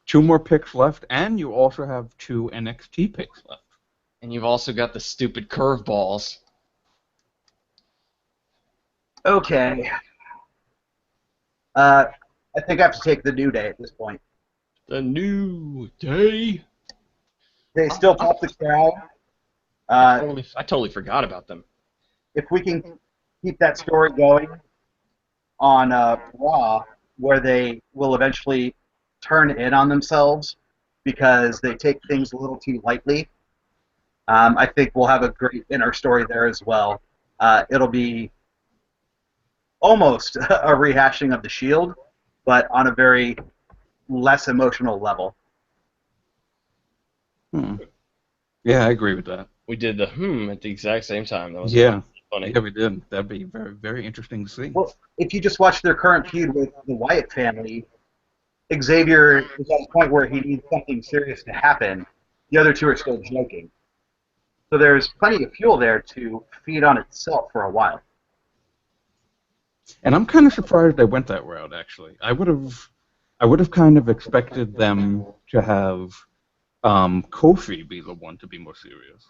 2 more picks left, and you also have 2 NXT picks left. And you've also got the stupid curveballs. Okay. I think I have to take the New Day at this point. The New Day. They still pop the crowd. I totally forgot about them. If we can keep that story going on Raw, where they will eventually turn in on themselves because they take things a little too lightly, I think we'll have a great inner story there as well. It'll be almost a rehashing of the Shield, but on a very less emotional level. Yeah, I agree with that. We did the at the exact same time. That was funny. Yeah, we did. That'd be very, very interesting to see. Well, if you just watch their current feud with the Wyatt family, Xavier is at a point where he needs something serious to happen. The other two are still joking. So there's plenty of fuel there to feed on itself for a while. And I'm kind of surprised they went that route, actually. I would have kind of expected them to have Kofi be the one to be more serious.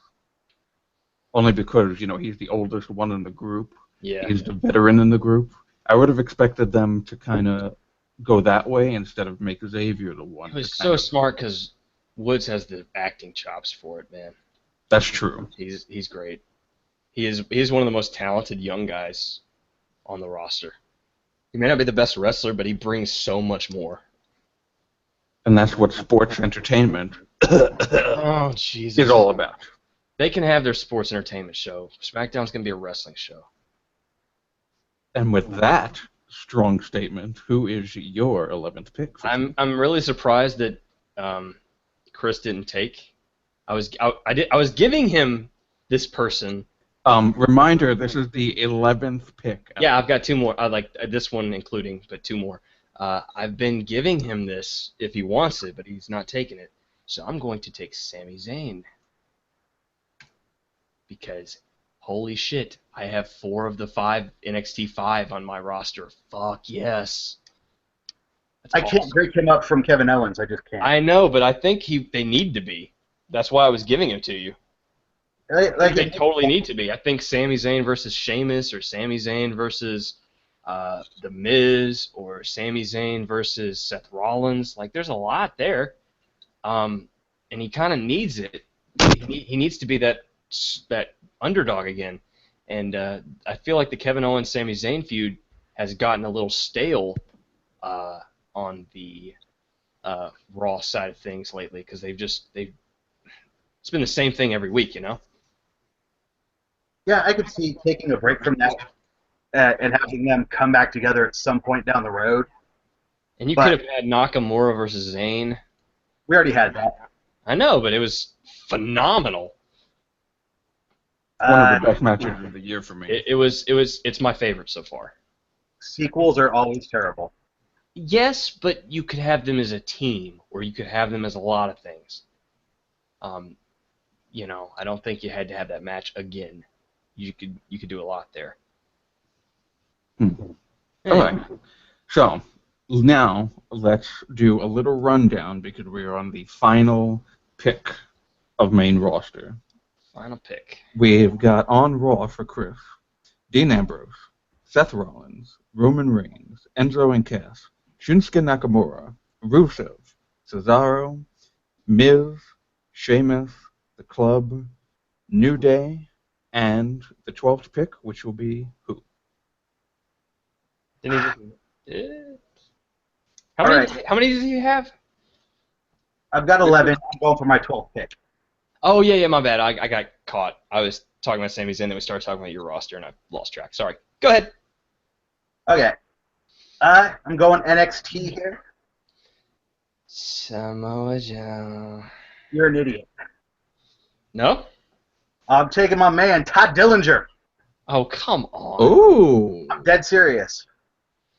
Only because, he's the oldest one in the group. Yeah. He's the veteran in the group. I would have expected them to kind of go that way instead of make Xavier the one. It was so smart because Woods has the acting chops for it, man. That's true. He's great. He's one of the most talented young guys on the roster. He may not be the best wrestler, but he brings so much more. And that's what sports entertainment Oh, Jesus. is all about. They can have their sports entertainment show. SmackDown's going to be a wrestling show. And with that strong statement, who is your 11th pick? I'm really surprised that Chris didn't take. I was giving him this person. Reminder: this is the 11th pick. Yeah, I've got 2 more. I like this one including, but 2 more. I've been giving him this if he wants it, but he's not taking it. So I'm going to take Sami Zayn. Because, holy shit, I have 4 of the 5 NXT 5 on my roster. Fuck yes. That's I can't break him up from Kevin Owens. I just can't. I know, but I think they need to be. That's why I was giving him to you. They totally need to be. I think Sami Zayn versus Sheamus, or Sami Zayn versus The Miz, or Sami Zayn versus Seth Rollins. Like, there's a lot there. And he kind of needs it. He needs to be that underdog again. And I feel like the Kevin Owens Sami Zayn feud has gotten a little stale on the Raw side of things lately because it's been the same thing every week, Yeah, I could see taking a break from that and having them come back together at some point down the road. And you could have had Nakamura versus Zayn. We already had that. I know, but it was phenomenal. One of Uh, the best matches of the year for me. It's my favorite so far. Sequels are always terrible. Yes, but you could have them as a team, or you could have them as a lot of things. I don't think you had to have that match again. You could do a lot there. All right. So now let's do a little rundown because we are on the final pick of main roster. Final pick. We've got on Raw for Chris, Dean Ambrose, Seth Rollins, Roman Reigns, Enzo and Cass, Shinsuke Nakamura, Rusev, Cesaro, Miz, Sheamus, The Club, New Day, and the 12th pick, which will be who? Didn't he just, All right. How many do you have? I've got 11. I'm going for my 12th pick. Oh, yeah, my bad. I got caught. I was talking about Sami Zayn, then we started talking about your roster, and I lost track. Sorry. Go ahead. Okay. I'm going NXT here. Samoa Joe. You're an idiot. No? I'm taking my man, Todd Dillinger. Oh, come on. Ooh. I'm dead serious.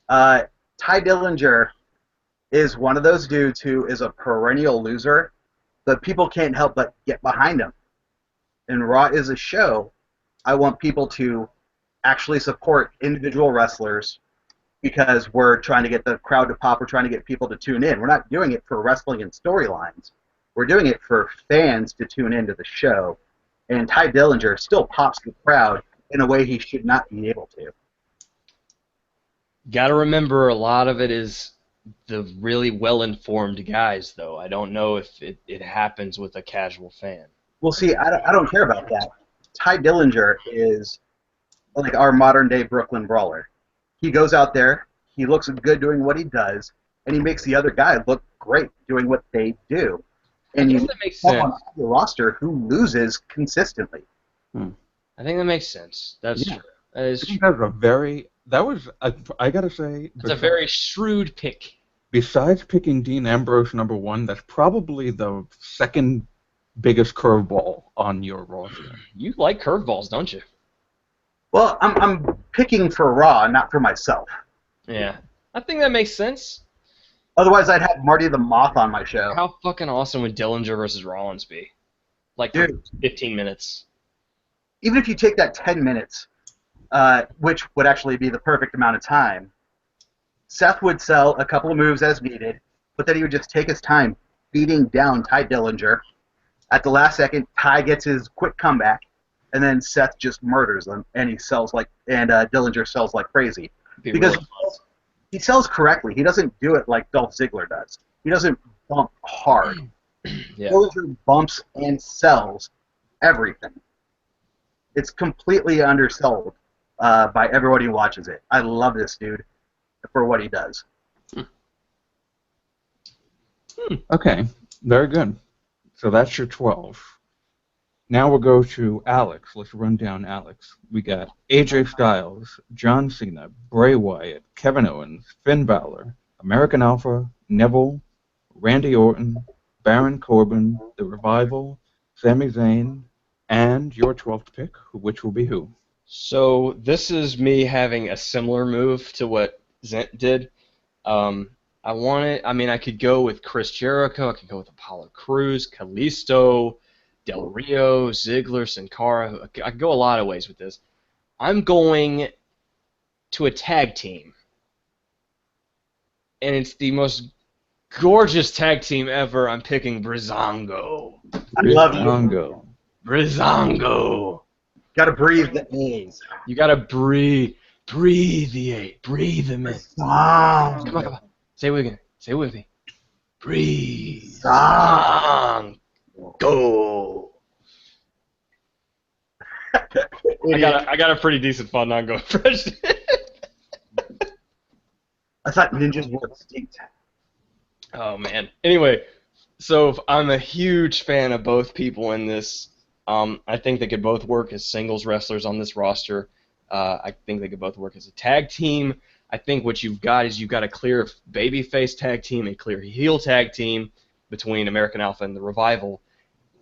Ty Dillinger is one of those dudes who is a perennial loser, but people can't help but get behind him. And Raw is a show. I want people to actually support individual wrestlers because we're trying to get the crowd to pop. We're trying to get people to tune in. We're not doing it for wrestling and storylines. We're doing it for fans to tune into the show. And Ty Dillinger still pops the crowd in a way he should not be able to. Got to remember, a lot of it is the really well-informed guys, though. I don't know if it happens with a casual fan. Well, see, I don't care about that. Ty Dillinger is like our modern-day Brooklyn Brawler. He goes out there, he looks good doing what he does, and he makes the other guy look great doing what they do. And I you think that makes someone sense. on your roster who loses consistently. I think that makes sense. That's Yeah. true. That is I think true. that was a very, that was, I gotta say, It's a very shrewd pick. besides picking Dean Ambrose number one, that's probably the second biggest curveball on your roster. You like curveballs, don't you? Well, I'm picking for Raw, not for myself. Yeah. I think that makes sense. Otherwise, I'd have Marty the Moth on my show. How fucking awesome would Dillinger versus Rollins be? Like for Dude. 15 minutes. Even if you take that 10 minutes, which would actually be the perfect amount of time, Seth would sell a couple of moves as needed, but then he would just take his time beating down Ty Dillinger. At the last second, Ty gets his quick comeback, and then Seth just murders him, and Dillinger sells like crazy. Be Because really fun. he sells correctly. He doesn't do it like Dolph Ziggler does. He doesn't bump hard. Yeah. Dillinger bumps and sells everything. It's completely undersold by everybody who watches it. I love this dude for what he does. Okay, very good. So that's your 12. Now we'll go to Alex. Let's run down Alex. We got AJ Styles, John Cena, Bray Wyatt, Kevin Owens, Finn Balor, American Alpha, Neville, Randy Orton, Baron Corbin, The Revival, Sami Zayn, and your 12th pick, which will be who? So this is me having a similar move to what Zent did. I could go with Chris Jericho. I could go with Apollo Crews, Kalisto, Del Rio, Ziggler, Sin Cara. I could go a lot of ways with this. I'm going to a tag team. And it's the most gorgeous tag team ever. I'm picking Breezango. I love you. Breezango. Breezango. Gotta breathe the A's. You gotta breathe. Breathe the eight. Breathe them in. Come on. Say it with me. Say it with me. Breathe. Go. I got a pretty decent fun on going fresh. I thought ninjas were extinct. Oh man. Anyway, so I'm a huge fan of both people in this. I think they could both work as singles wrestlers on this roster. I think they could both work as a tag team. I think what you've got is you've got a clear babyface tag team, a clear heel tag team, between American Alpha and the Revival.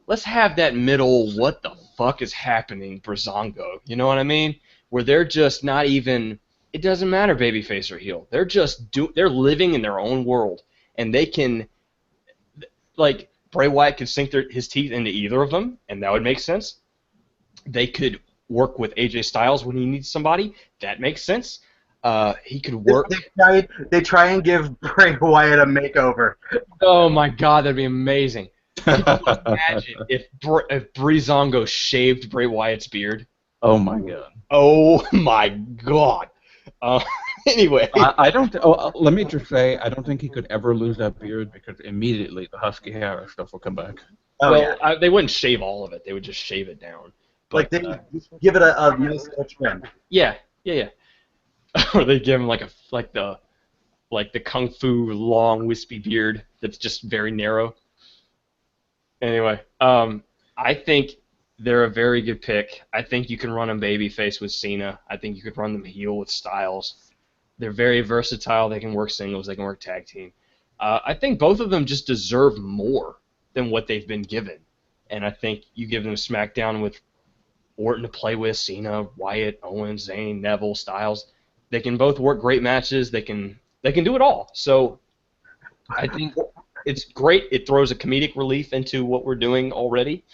Let's have that middle, what the fuck is happening, Brazongo. You know what I mean? Where they're just not even, it doesn't matter babyface or heel. They're just, they're living in their own world. And they can, like, Bray Wyatt could sink his teeth into either of them, and that would make sense. They could work with AJ Styles when he needs somebody. That makes sense. He could work. They try and give Bray Wyatt a makeover. Oh my God, that'd be amazing. Could you imagine if Breezango shaved Bray Wyatt's beard? Oh my God. Oh my God. Anyway. I don't. Let me just say, I don't think he could ever lose that beard because immediately the Husky Harris stuff will come back. Oh, well, yeah. They wouldn't shave all of it. They would just shave it down. Like, But, they give it a nice little trim. yeah. Or they give him like the kung fu long wispy beard that's just very narrow. Anyway, I think they're a very good pick. I think you can run them babyface with Cena. I think you could run them heel with Styles. They're very versatile. They can work singles. They can work tag team. I think both of them just deserve more than what they've been given. And I think you give them SmackDown with Orton to play with, Cena, Wyatt, Owens, Zayn, Neville, Styles. They can both work great matches. They can do it all. So I think it's great. It throws a comedic relief into what we're doing already.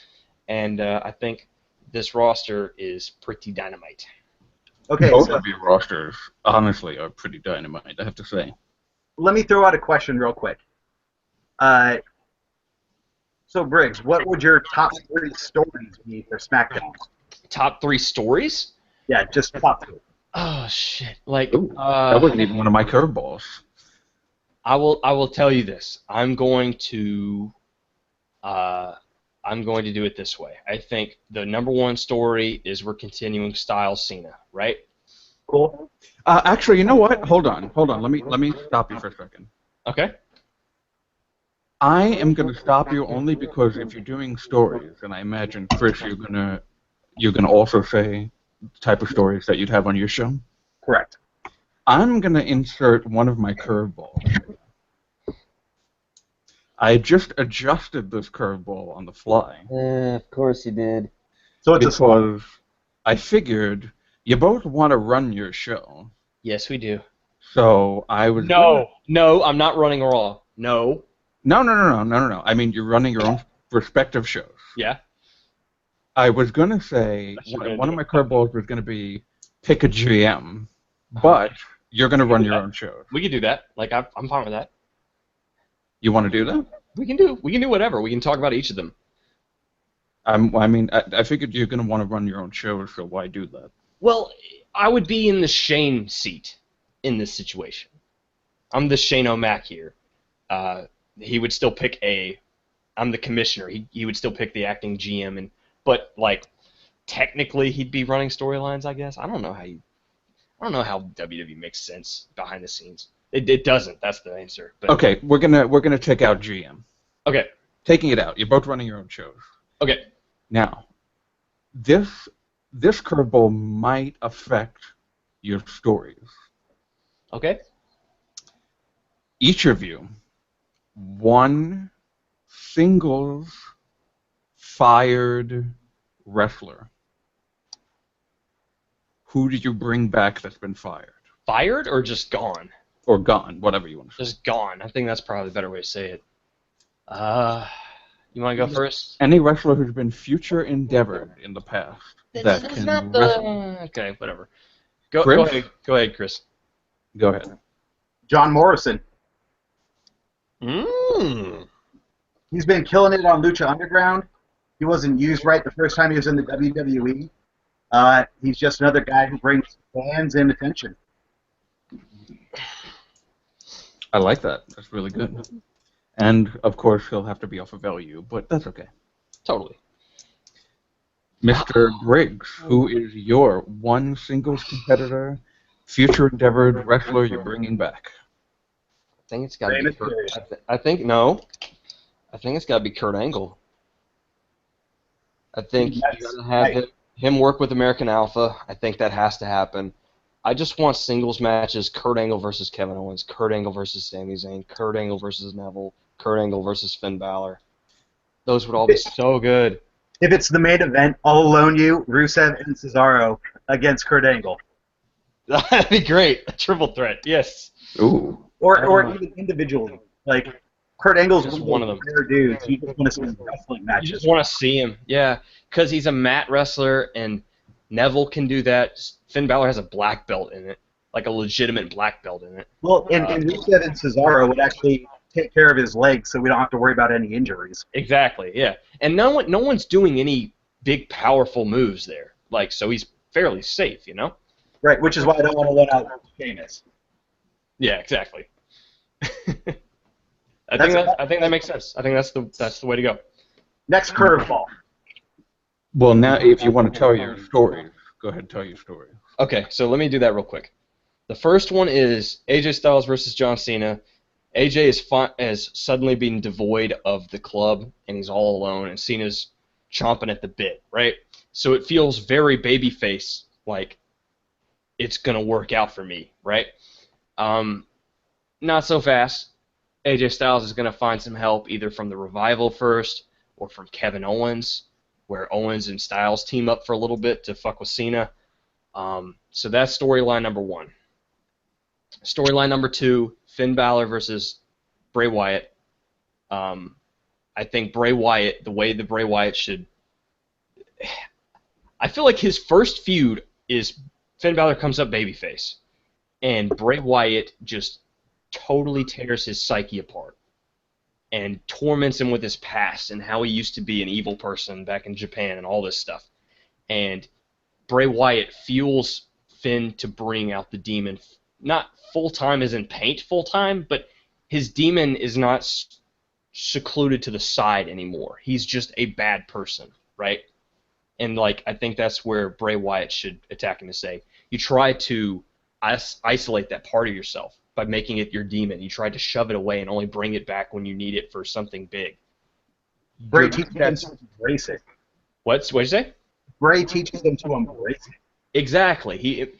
And I think this roster is pretty dynamite. Okay, Both so of your rosters, honestly, are pretty dynamite, I have to say. let me throw out a question real quick. So, Briggs, what would your top 3 stories be for SmackDown? Top 3 stories? Yeah, just top 3. Oh shit! Like Ooh, that wasn't even one of my curveballs. I will tell you this. I'm going to do it this way. I think the number 1 story is we're continuing Styles Cena, right? Cool. Actually, you know what? Hold on. Let me stop you for a second. Okay. I am going to stop you only because if you're doing stories, and I imagine, Chris, you're gonna also say the type of stories that you'd have on your show. Correct. I'm going to insert one of my curveballs. I just adjusted this curveball on the fly. Of course you did. So it's Because I figured you both want to run your show. Yes, we do. So I was No, I'm not running Raw. No. No. I mean, you're running your own respective shows. Yeah. I was going to say one of my curveballs was going to be pick a GM, but you're going to run your own shows. We can do that. Like I'm fine with that. You want to do that? We can do whatever. We can talk about each of them. I figured you're going to want to run your own shows, so why do that? Well, I would be in the Shane seat in this situation. I'm the Shane O'Mac here. He would still pick I'm the commissioner. He would still pick the acting GM, but like technically he'd be running storylines, I guess. I don't know how WWE makes sense behind the scenes. It doesn't. That's the answer. But, Okay, we're gonna take out GM. Okay. Taking it out. You're both running your own shows. Okay. Now, this curveball might affect your stories. Okay. Each of you, one singles fired wrestler. Who did you bring back that's been fired? Fired or just gone? Or gone, whatever you want to say. Just gone. I think that's probably the better way to say it. You want to go first? Any wrestler who's been future endeavored in the past that can wrestle. Okay, whatever. Go Chris? Go ahead, Chris. Go ahead. John Morrison. He's been killing it on Lucha Underground. He wasn't used right the first time he was in the WWE. He's just another guy who brings fans and attention. I like that. That's really good. And, of course, he'll have to be off of value, but that's okay. Totally. Mr. Briggs, who is your one singles competitor, future endeavored wrestler you're bringing back? I think it's got to be Famous Kurt. period. I think it's got to be Kurt Angle. I think you got to have him work with American Alpha. I think that has to happen. I just want singles matches: Kurt Angle versus Kevin Owens, Kurt Angle versus Sami Zayn, Kurt Angle versus Neville, Kurt Angle versus Finn Balor. Those would all be so good. If it's the main event, I'll loan you Rusev and Cesaro against Kurt Angle. That'd be great. A triple threat, yes. Ooh. Or even individually. Like, Kurt Angle's Just one of them. rare dudes. You just want to see him wrestling You matches. just want to see him, yeah. Because he's a mat wrestler, and Neville can do that. Finn Balor has a black belt in it, like a legitimate black belt in it. Well, and Rusev and Cesaro would actually take care of his legs, so we don't have to worry about any injuries. Exactly, yeah. And no one's doing any big, powerful moves there. Like, so he's fairly safe, you know? Right, which is why I don't want to let out Sheamus. Yeah, exactly. I think that makes sense. I think that's the way to go. Next curveball. Well, now if you want to tell your story, go ahead and tell your story. Okay, so let me do that real quick. The first one is AJ Styles versus John Cena. AJ is suddenly being devoid of the club, and he's all alone, and Cena's chomping at the bit, right? So it feels very babyface, like it's going to work out for me, right? Not so fast. AJ Styles is going to find some help either from the Revival first or from Kevin Owens, where Owens and Styles team up for a little bit to fuck with Cena. So that's storyline number one. Storyline number two, Finn Balor versus Bray Wyatt. I think Bray Wyatt, the way that Bray Wyatt should... I feel like his first feud is Finn Balor comes up babyface, and Bray Wyatt just totally tears his psyche apart and torments him with his past and how he used to be an evil person back in Japan and all this stuff. And Bray Wyatt fuels Finn to bring out the demon, not full-time as in paint full-time, but his demon is not secluded to the side anymore. He's just a bad person, right? And like I think that's where Bray Wyatt should attack him to say, you try to isolate that part of yourself by making it your demon. You try to shove it away and only bring it back when you need it for something big. Bray teaches them to embrace it. What'd you say? Bray teaches them to embrace it. Exactly.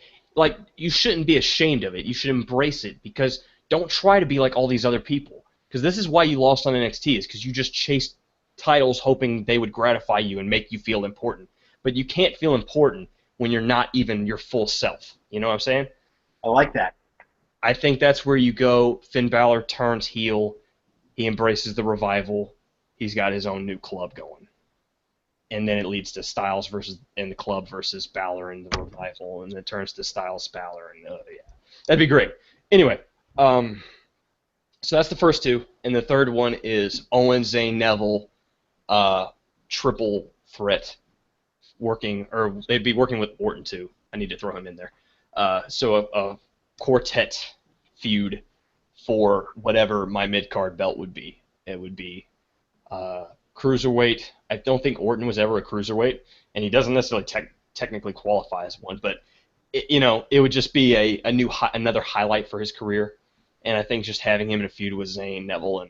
You shouldn't be ashamed of it. You should embrace it, because don't try to be like all these other people. Because this is why you lost on NXT, is because you just chased titles hoping they would gratify you and make you feel important. But you can't feel important when you're not even your full self. You know what I'm saying? I like that. I think that's where you go. Finn Balor turns heel. He embraces the Revival. He's got his own new club going. And then it leads to Styles in the club versus Balor and the Revival, and then it turns to Styles, Balor, and yeah. That'd be great. Anyway, so that's the first two. And the third one is Owens, Zayn, Neville, triple threat they'd be working with Orton too. I need to throw him in there. So a quartet feud for whatever my mid-card belt would be. It would be cruiserweight. I don't think Orton was ever a cruiserweight, and he doesn't necessarily technically qualify as one, but it would just be another highlight for his career. And I think just having him in a feud with Zayn, Neville,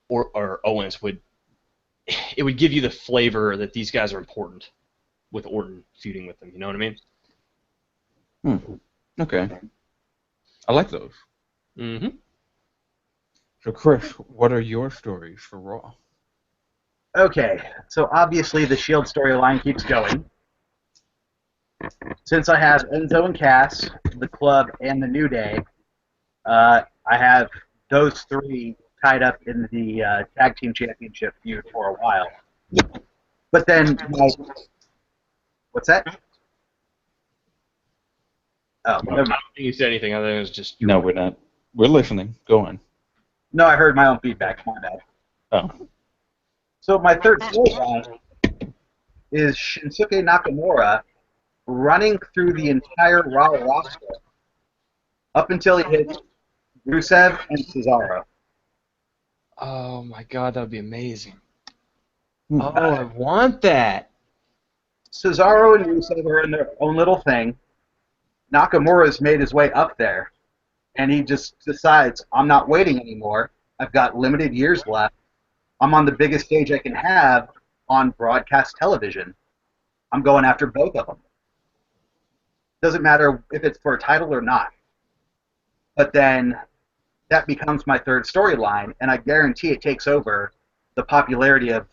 or Owens would give you the flavor that these guys are important with Orton feuding with them. You know what I mean? Okay. I like those. Mm-hmm. So, Chris, what are your stories for Raw? Okay, so obviously the Shield storyline keeps going. Since I have Enzo and Cass, the Club, and the New Day, I have those three tied up in the Tag Team Championship feud for a while. But then, what's that? Oh, I don't think you said anything. I think it was just... No, we're not. We're listening. Go on. No, I heard my own feedback. My bad. Oh. So my third storyline is Shinsuke Nakamura running through the entire Raw roster up until he hits Rusev and Cesaro. Oh my God, that would be amazing. Oh, I want that. Cesaro and Rusev are in their own little thing. Nakamura's made his way up there, and he just decides, I'm not waiting anymore. I've got limited years left. I'm on the biggest stage I can have on broadcast television. I'm going after both of them. Doesn't matter if it's for a title or not. But then that becomes my third storyline, and I guarantee it takes over the popularity of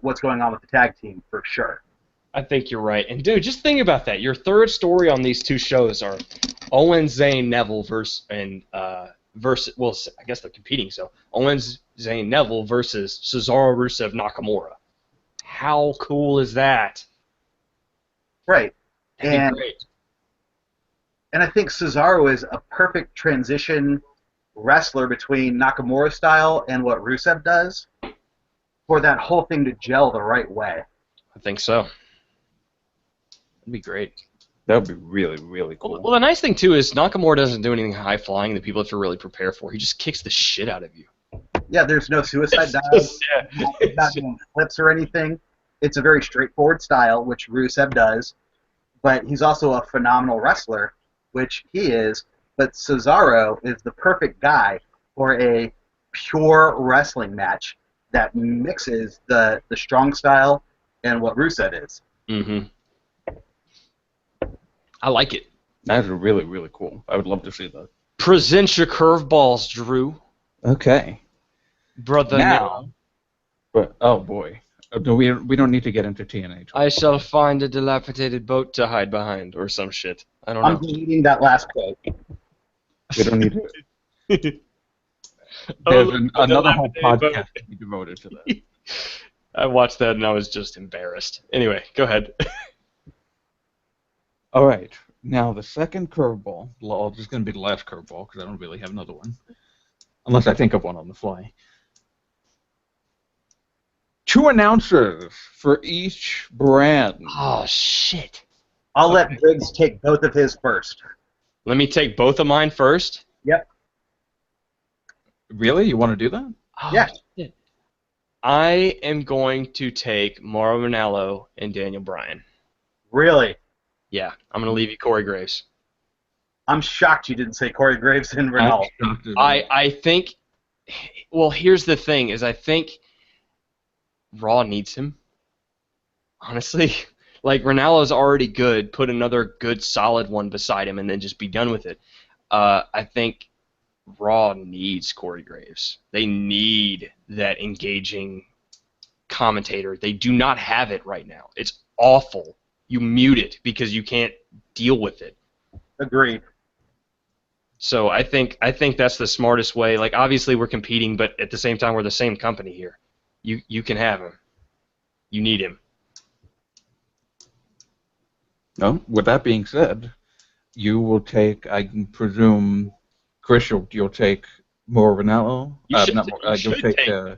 what's going on with the tag team for sure. I think you're right. And dude, just think about that. Your third story on these two shows are Owens, Zayn, Neville versus well, I guess they're competing. So Owens, Zayn, Neville versus Cesaro, Rusev, Nakamura. How cool is that? Right. That'd be great. And I think Cesaro is a perfect transition wrestler between Nakamura style and what Rusev does for that whole thing to gel the right way. I think so. That'd be great. That would be really, really cool. Well, the nice thing too is Nakamura doesn't do anything high flying that people have to really prepare for. He just kicks the shit out of you. Yeah, there's no suicide dives. Yeah. He's not doing flips or anything. It's a very straightforward style, which Rusev does. But he's also a phenomenal wrestler, which he is. But Cesaro is the perfect guy for a pure wrestling match that mixes the strong style and what Rusev is. Mm-hmm. I like it. That's really, really cool. I would love to see that. Present your curveballs, Drew. Okay. Brother Now. But, oh boy. We don't need to get into TNA. I shall find a dilapidated boat to hide behind, or some shit. I don't I'm know. deleting that last quote. We don't need to. There's another whole podcast to be devoted to that. I watched that and I was just embarrassed. Anyway, go ahead. All right. Now, the second curveball, well, this is going to be the last curveball because I don't really have another one. Unless I think of one on the fly. 2 announcers for each brand. Oh, shit. I'll let Briggs take both of his first. Let me take both of mine first. Yep. Really? You want to do that? Oh, Yeah. Shit. I am going to take Mauro Ranallo and Daniel Bryan. Really? Yeah, I'm going to leave you Corey Graves. I'm shocked you didn't say Corey Graves and Ronaldo. I think, well, here's the thing, is I think Raw needs him. Honestly. Like, Ronaldo's already good. Put another good, solid one beside him and then just be done with it. I think Raw needs Corey Graves. They need that engaging commentator. They do not have it right now. It's awful. You mute it because you can't deal with it. Agreed. So I think that's the smartest way. Like, obviously we're competing, but at the same time we're the same company here. You can have him. You need him. No. With that being said, you will take, I can presume, Chris, you'll take more Ranallo. You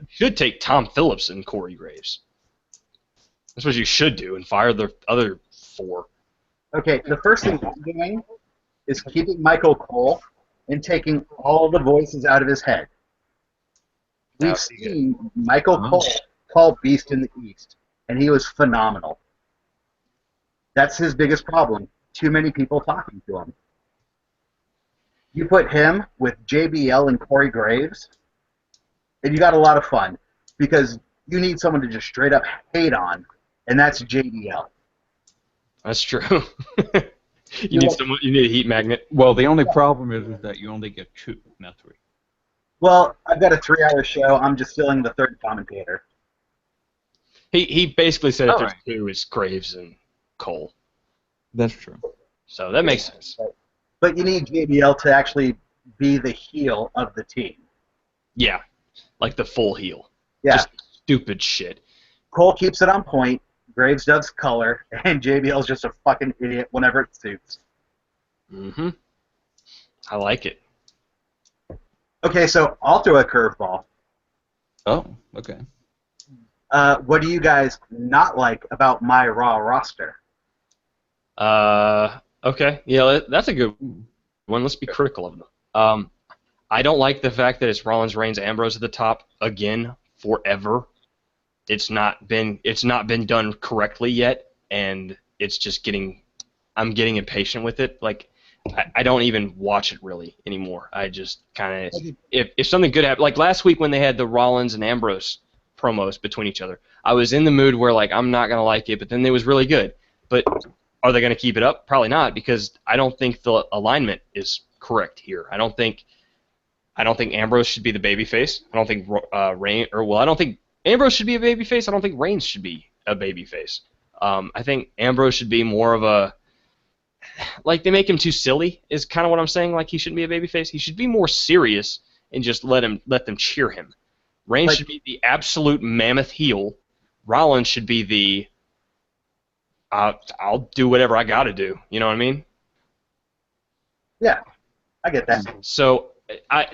should take Tom Phillips and Corey Graves. That's what you should do, and fire the other 4. Okay, the first thing I'm doing is keeping Michael Cole and taking all the voices out of his head. We've seen Michael Cole call Beast in the East, and he was phenomenal. That's his biggest problem. Too many people talking to him. You put him with JBL and Corey Graves, and you got a lot of fun because you need someone to just straight up hate on, and that's JBL. That's true. You need a heat magnet. Well, the only problem is that you only get 2, not 3. Well, I've got a 3-hour show. I'm just filling the third commentator. He basically said if there's Alright. 2, it's Graves and Cole. That's true. So that makes sense. But you need JBL to actually be the heel of the team. Yeah, like the full heel. Yeah. Just stupid shit. Cole keeps it on point. Graves does color, and JBL's just a fucking idiot whenever it suits. Mm-hmm. I like it. Okay, so I'll throw a curveball. Oh, okay. What do you guys not like about my Raw roster? Okay. Yeah, that's a good one. Let's be critical of them. I don't like the fact that it's Rollins, Reigns, Ambrose at the top again forever. It's not been done correctly yet, and it's just I'm getting impatient with it. Like, I don't even watch it really anymore. I just kind of, if something good happened, like last week when they had the Rollins and Ambrose promos between each other, I was in the mood where like I'm not gonna like it, but then it was really good. But are they gonna keep it up? Probably not, because I don't think the alignment is correct here. I don't think I don't think Ambrose should be the babyface. I don't think I don't think Ambrose should be a babyface. I don't think Reigns should be a babyface. I think Ambrose should be more of a, like, they make him too silly is kind of what I'm saying. Like, he shouldn't be a babyface. He should be more serious and just let them cheer him. Reigns should be the absolute mammoth heel. Rollins should be the I'll do whatever I got to do. You know what I mean? Yeah, I get that. So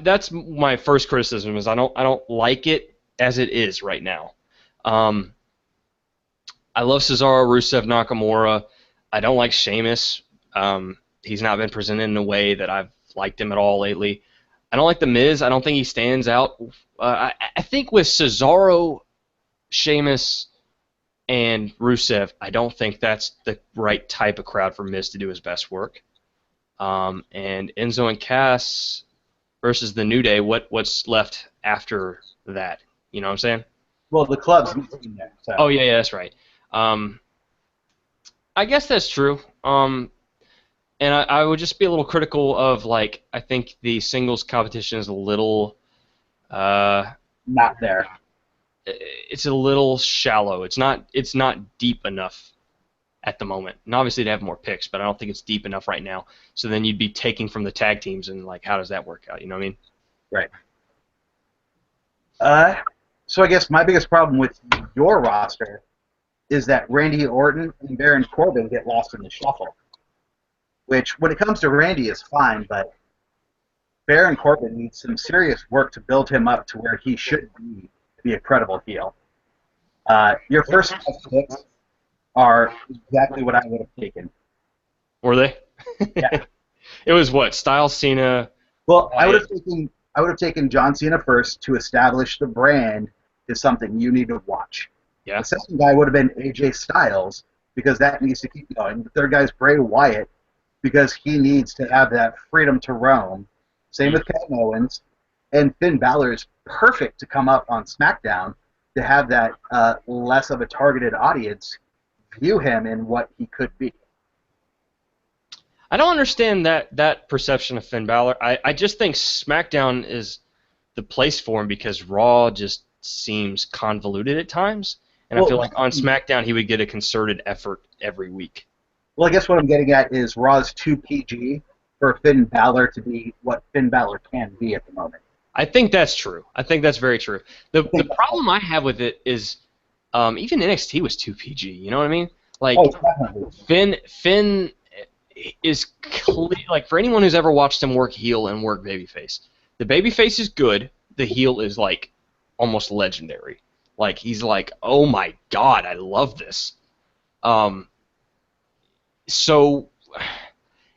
that's my first criticism is I don't like it as it is right now. I love Cesaro, Rusev, Nakamura. I don't like Sheamus. He's not been presented in a way that I've liked him at all lately. I don't like The Miz. I don't think he stands out. I think with Cesaro, Sheamus, and Rusev, I don't think that's the right type of crowd for Miz to do his best work. And Enzo and Cass versus the New Day, what's left after that? You know what I'm saying? Well, the club's in there. So. Oh, yeah, that's right. I guess that's true. And I would just be a little critical of, like, I think the singles competition is a little... not there. It's a little shallow. It's not deep enough at the moment. And obviously they have more picks, but I don't think it's deep enough right now. So then you'd be taking from the tag teams, and, like, how does that work out? You know what I mean? Right. So I guess my biggest problem with your roster is that Randy Orton and Baron Corbin get lost in the shuffle. Which, when it comes to Randy, is fine, but Baron Corbin needs some serious work to build him up to where he should be to be a credible heel. Your first 5 picks are exactly what I would have taken. Were they? Yeah. It was what? Styles, Cena. Well, I would have taken John Cena first to establish the brand is something you need to watch. Yeah. The second guy would have been AJ Styles because that needs to keep going. The third guy is Bray Wyatt because he needs to have that freedom to roam. Same with Kevin Owens. And Finn Balor is perfect to come up on SmackDown to have that less of a targeted audience view him in what he could be. I don't understand that perception of Finn Balor. I just think SmackDown is the place for him because Raw just seems convoluted at times. And I feel like on SmackDown he would get a concerted effort every week. Well, I guess what I'm getting at is Raw's too PG for Finn Balor to be what Finn Balor can be at the moment. I think that's true. I think that's very true. The problem I have with it is even NXT was too PG. You know what I mean? Like, Finn is like, for anyone who's ever watched him work heel and work babyface, the babyface is good. The heel is, like, almost legendary. Like, he's like, oh my god, I love this. So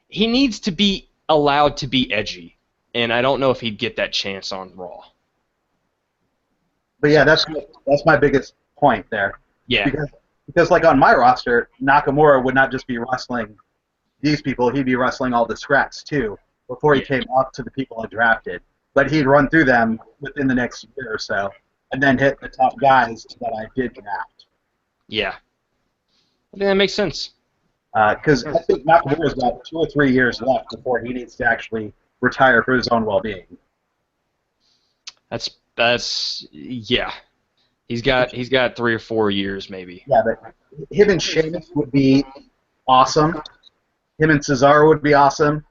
he needs to be allowed to be edgy, and I don't know if he'd get that chance on Raw. But yeah, that's my biggest point there. Yeah. Because like on my roster, Nakamura would not just be wrestling these people, he'd be wrestling all the scraps too before he came up to the people I drafted. But he'd run through them within the next year or so and then hit the top guys that I did draft. Yeah. I think that makes sense. Because I think Nakamura's got 2 or 3 years left before he needs to actually retire for his own well-being. That's yeah. He's got 3 or 4 years maybe. Yeah, but him and Sheamus would be awesome. Him and Cesaro would be awesome.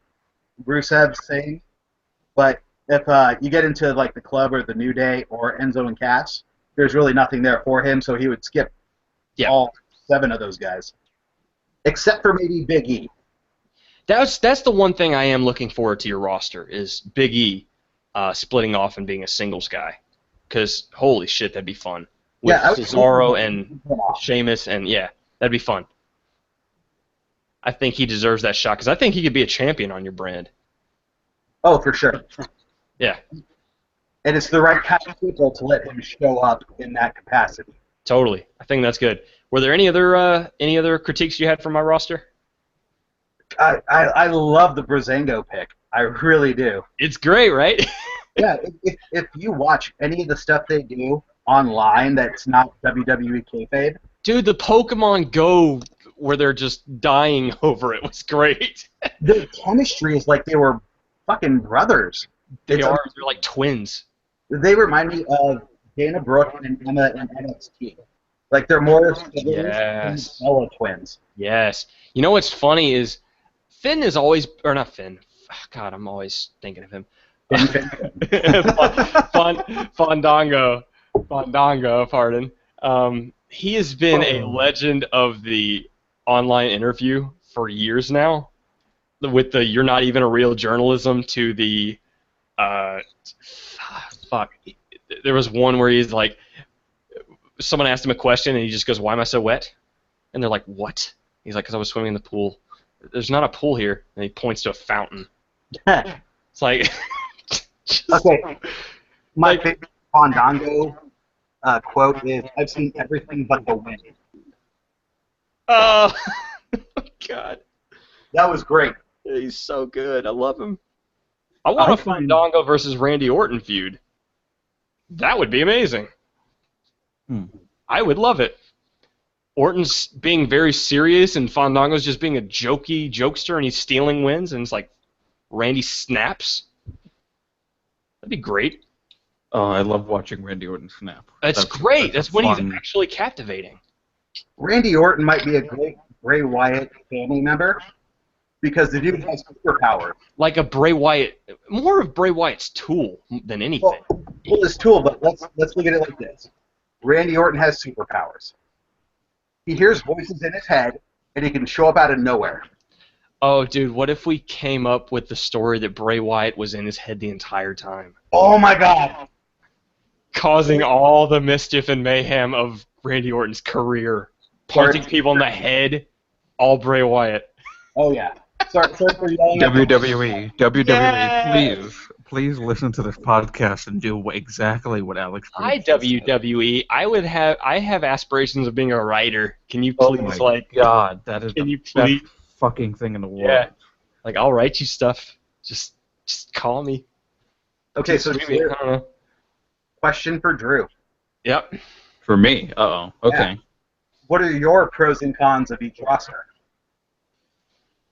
Rusev, same. But if you get into like the Club or the New Day or Enzo and Cass, there's really nothing there for him, so he would skip all 7 of those guys. Except for maybe Big E. That's the one thing I am looking forward to your roster is Big E splitting off and being a singles guy. Because holy shit, that'd be fun. With Cesaro and Sheamus, and yeah, that'd be fun. I think he deserves that shot because I think he could be a champion on your brand. Oh, for sure. Yeah. And it's the right kind of people to let him show up in that capacity. Totally. I think that's good. Were there any other critiques you had for my roster? I love the Breezango pick. I really do. It's great, right? Yeah, if you watch any of the stuff they do online that's not WWE kayfabe. Dude, the Pokemon Go where they're just dying over it was great. The chemistry is like they were fucking brothers. They It's are. They're like twins. They remind me of Dana Brooke and Emma in NXT. Like they're more siblings than Yes. fellow twins. Yes. You know what's funny is Finn is always, or not Finn. God, I'm always thinking of him. Fandango. Fandango, pardon. He has been a legend of the online interview for years now. With the "you're not even a real journalism" to the fuck. There was one where he's like, someone asked him a question and he just goes, "Why am I so wet?" And they're like, "What?" He's like, "Because I was swimming in the pool." There's not a pool here, and he points to a fountain. It's like, just, Okay, my favorite Fandango quote is, "I've seen everything but the wind." oh, God, That was great. he's so good. I love him. I want a Fandango versus Randy Orton feud. That would be amazing. I would love it. Orton's being very serious, and Fandango's just being a jokester, and he's stealing wins, and it's like Randy snaps. That'd be great. Oh, I love watching Randy Orton snap. That's great. That's when fun. he's actually captivating. Randy Orton might be a great Bray Wyatt family member because the dude has superpowers. Like a Bray Wyatt, more of Bray Wyatt's tool than anything. Well, his tool, but let's look at it like this. Randy Orton has superpowers. He hears voices in his head, and he can show up out of nowhere. Oh, dude, what if we came up with the story that Bray Wyatt was in his head the entire time? Oh, my God. Causing all the mischief and mayhem of Randy Orton's career. Punching people in the head, all Bray Wyatt. Oh, yeah. Sorry for yelling at WWE, Yes! please listen to this podcast and do exactly what Alex. WWE. I have aspirations of being a writer. Can you please, God, that is can you the please? best fucking thing in the world. Yeah. Like, I'll write you stuff. Just call me. Okay, so I don't know. question for Drew. Yep. For me, okay. Yeah. What are your pros and cons of each roster?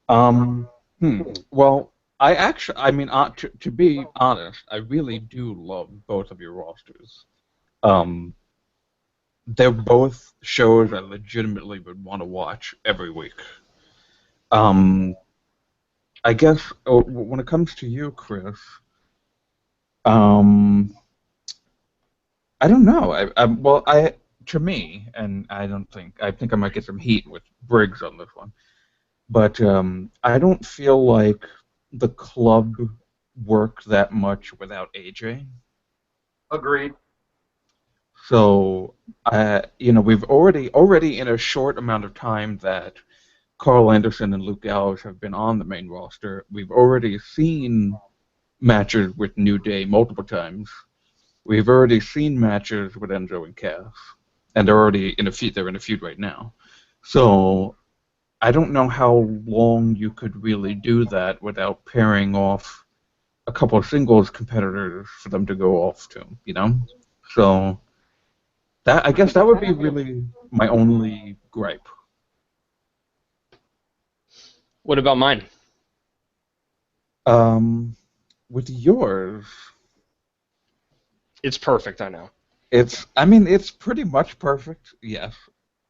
Well, to be honest, I really do love both of your rosters. They're both shows I legitimately would want to watch every week. I guess when it comes to you, Chris, I don't know. To me, and I think I might get some heat with Briggs on this one, but I don't feel like the club worked that much without AJ. Agreed. So, we've already in a short amount of time that Carl Anderson and Luke Gallows have been on the main roster, we've already seen matches with New Day multiple times. We've already seen matches with Enzo and Cass, and they're already in a feud. They're in a feud right now. So I don't know how long you could really do that without pairing off a couple of singles competitors for them to go off to, So I guess that would be really my only gripe. What about mine? With yours, It's perfect, I know. it's pretty much perfect, yes,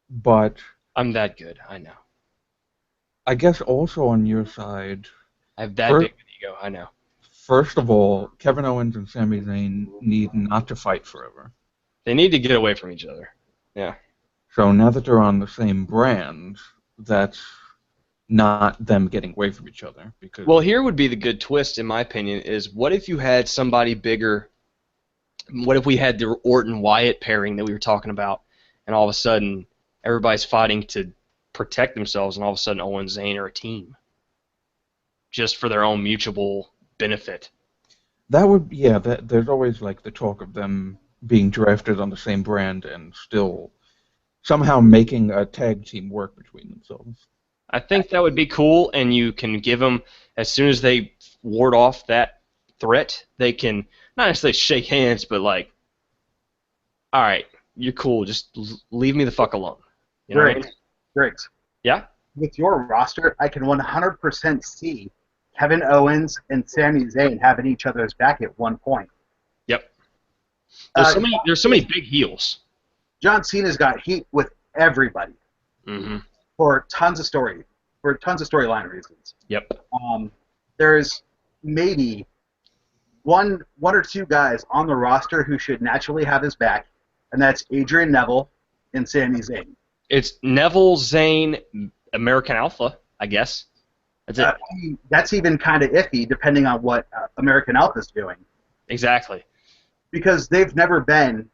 but I'm that good, I know. I guess also on your side, I have that big an ego, I know. first of all, Kevin Owens and Sami Zayn need not to fight forever. They need to get away from each other. Yeah. So now that they're on the same brand, that's not them getting away from each other. Because Well, here would be the good twist, in my opinion, is what if you had somebody bigger? What if we had the Orton-Wyatt pairing that we were talking about, and all of a sudden everybody's fighting to protect themselves, and all of a sudden Owen and Zayn are a team, just for their own mutual benefit. that would, there's always like the talk of them being drafted on the same brand and still somehow making a tag team work between themselves. I think that would be cool, and you can give them, as soon as they ward off that threat, they can not necessarily shake hands, but like, all right, you're cool, just leave me the fuck alone. You know what I mean? Griggs. Yeah? With your roster, I can 100% see Kevin Owens and Sami Zayn having each other's back at one point. Yep. There's so many big heels. John Cena's got heat with everybody Mm-hmm. for tons of storyline reasons. Yep. There's maybe one or two guys on the roster who should naturally have his back, and that's Adrian Neville and Sami Zayn. It's Neville, Zayn, American Alpha, I guess. That's it. That's even kind of iffy, depending on what American Alpha's doing. Exactly. Because they've never been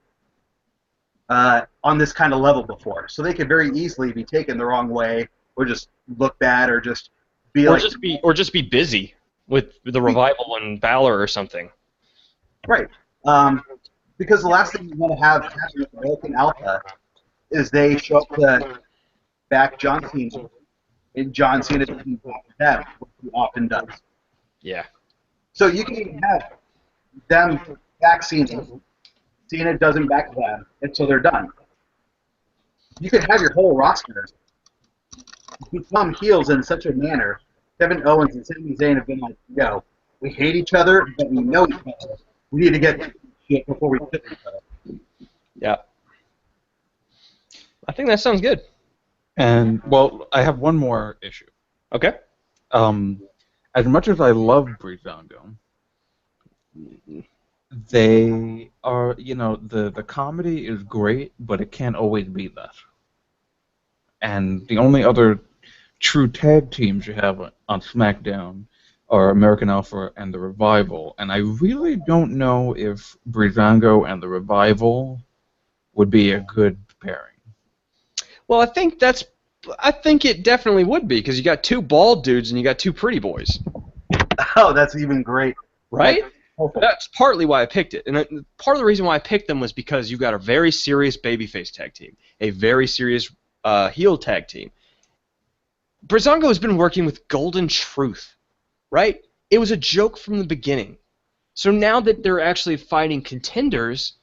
on this kind of level before, so they could very easily be taken the wrong way, or just look bad, or just be just be busy with the Revival and Balor or something. Right. Because the last thing you want to have happen with American Alpha is they show up to back John Cena, and John Cena doesn't back them, which he often does. Yeah. So you can even have them back Cena. Cena doesn't back them, and so they're done. You could have your whole roster become heels in such a manner. Kevin Owens and Sami Zayn have been like, yo, we hate each other, but we know each other. We need to get shit before we kill each other. Yeah. I think that sounds good. And, well, I have one more issue. Okay. As much as I love Breezango, they are, the comedy is great, but it can't always be that. And the only other true tag teams you have on SmackDown are American Alpha and the Revival, and I really don't know if Breezango and the Revival would be a good pairing. Well, I think it definitely would be, because you got two bald dudes and you got two pretty boys. Oh, that's even great. Right? That's partly why I picked it. And part of the reason why I picked them was because you got a very serious babyface tag team, a very serious heel tag team. Breezango has been working with Golden Truth, right? It was a joke from the beginning. So now that they're actually fighting contenders,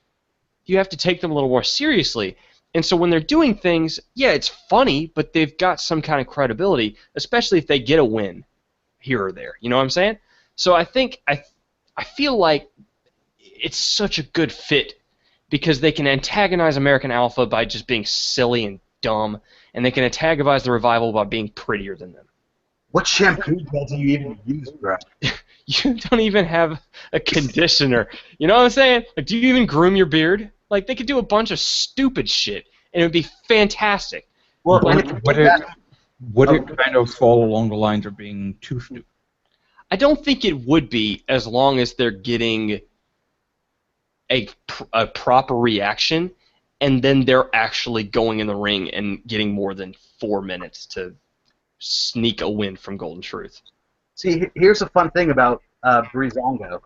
you have to take them a little more seriously. And so when they're doing things, yeah, it's funny, but they've got some kind of credibility, especially if they get a win here or there. You know what I'm saying? So I think I feel like it's such a good fit because they can antagonize American Alpha by just being silly and dumb, and they can antagonize the Revival by being prettier than them. What shampoo gel do you even use, bro? You don't even have a conditioner. You know what I'm saying? Like, do you even groom your beard? Like, they could do a bunch of stupid shit, and it would be fantastic. Well, would it kind of fall along the lines of being too stupid? I don't think it would be, as long as they're getting a proper reaction, and then they're actually going in the ring and getting more than 4 minutes to sneak a win from Golden Truth. See, here's a fun thing about Breezango.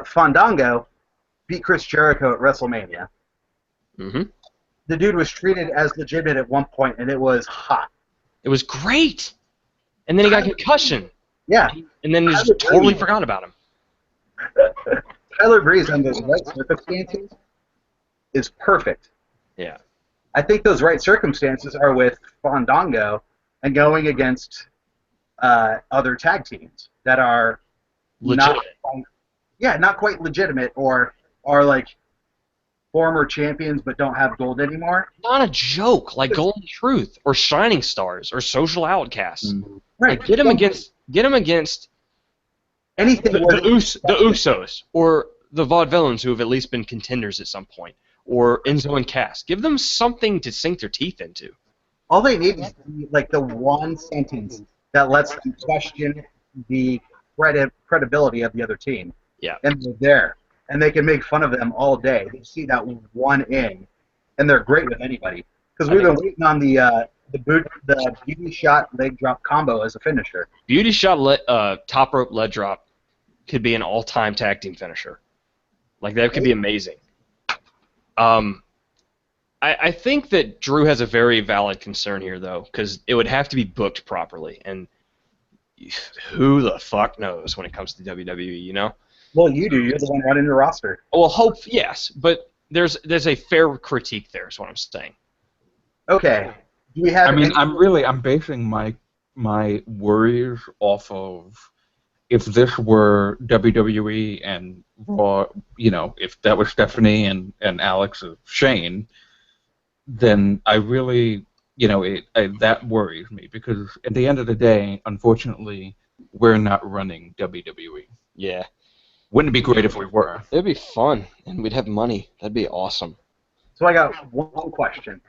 Fandango beat Chris Jericho at WrestleMania. Mm-hmm. The dude was treated as legitimate at one point, and it was hot. It was great. And then he got concussion. Yeah. And then just totally forgot about him. Tyler Breeze under the right circumstances is perfect. Yeah. I think those right circumstances are with Fandango and going against other tag teams that are Legitimate. not quite legitimate, or are like former champions but don't have gold anymore. Not a joke, like Golden Truth or Shining Stars or Social Outcasts. Mm-hmm. Right. Like, get them against anything. the Usos or the Vaudevillains, who have at least been contenders at some point, or Enzo and Cass. Give them something to sink their teeth into. All they need is like the one sentence that lets them question the credibility of the other team. Yeah. And they're there. And they can make fun of them all day. They see that one in, and they're great with anybody. Because we've been waiting on the beauty shot leg drop combo as a finisher. Beauty shot top rope lead drop could be an all-time tag team finisher. Like, that could be amazing. I think that Drew has a very valid concern here, though, because it would have to be booked properly, and who the fuck knows when it comes to WWE, you know? Well, you do. You're the one running the roster. Well, yes, but there's a fair critique there, is what I'm saying. Okay. Do we have? I mean, I'm basing my my worries off of if this were WWE and Raw, if that was Stephanie and Alex or Shane, then I really, that worries me because at the end of the day, unfortunately, we're not running WWE. Yeah. Wouldn't it be great if we were? It'd be fun, and we'd have money. That'd be awesome. So I got one question.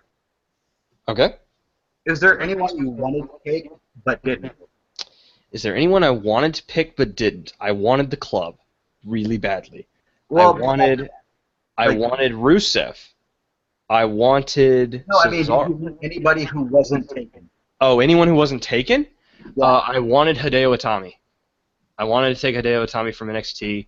Okay. Is there anyone you wanted to take but didn't? Is there anyone I wanted to pick but didn't? I wanted the club really badly. Well, I wanted Rusev. I wanted No, I mean, did Cesaro. you want anybody who wasn't taken? Oh, anyone who wasn't taken? Yeah. I wanted Hideo Itami. I wanted to take Hideo Itami from NXT.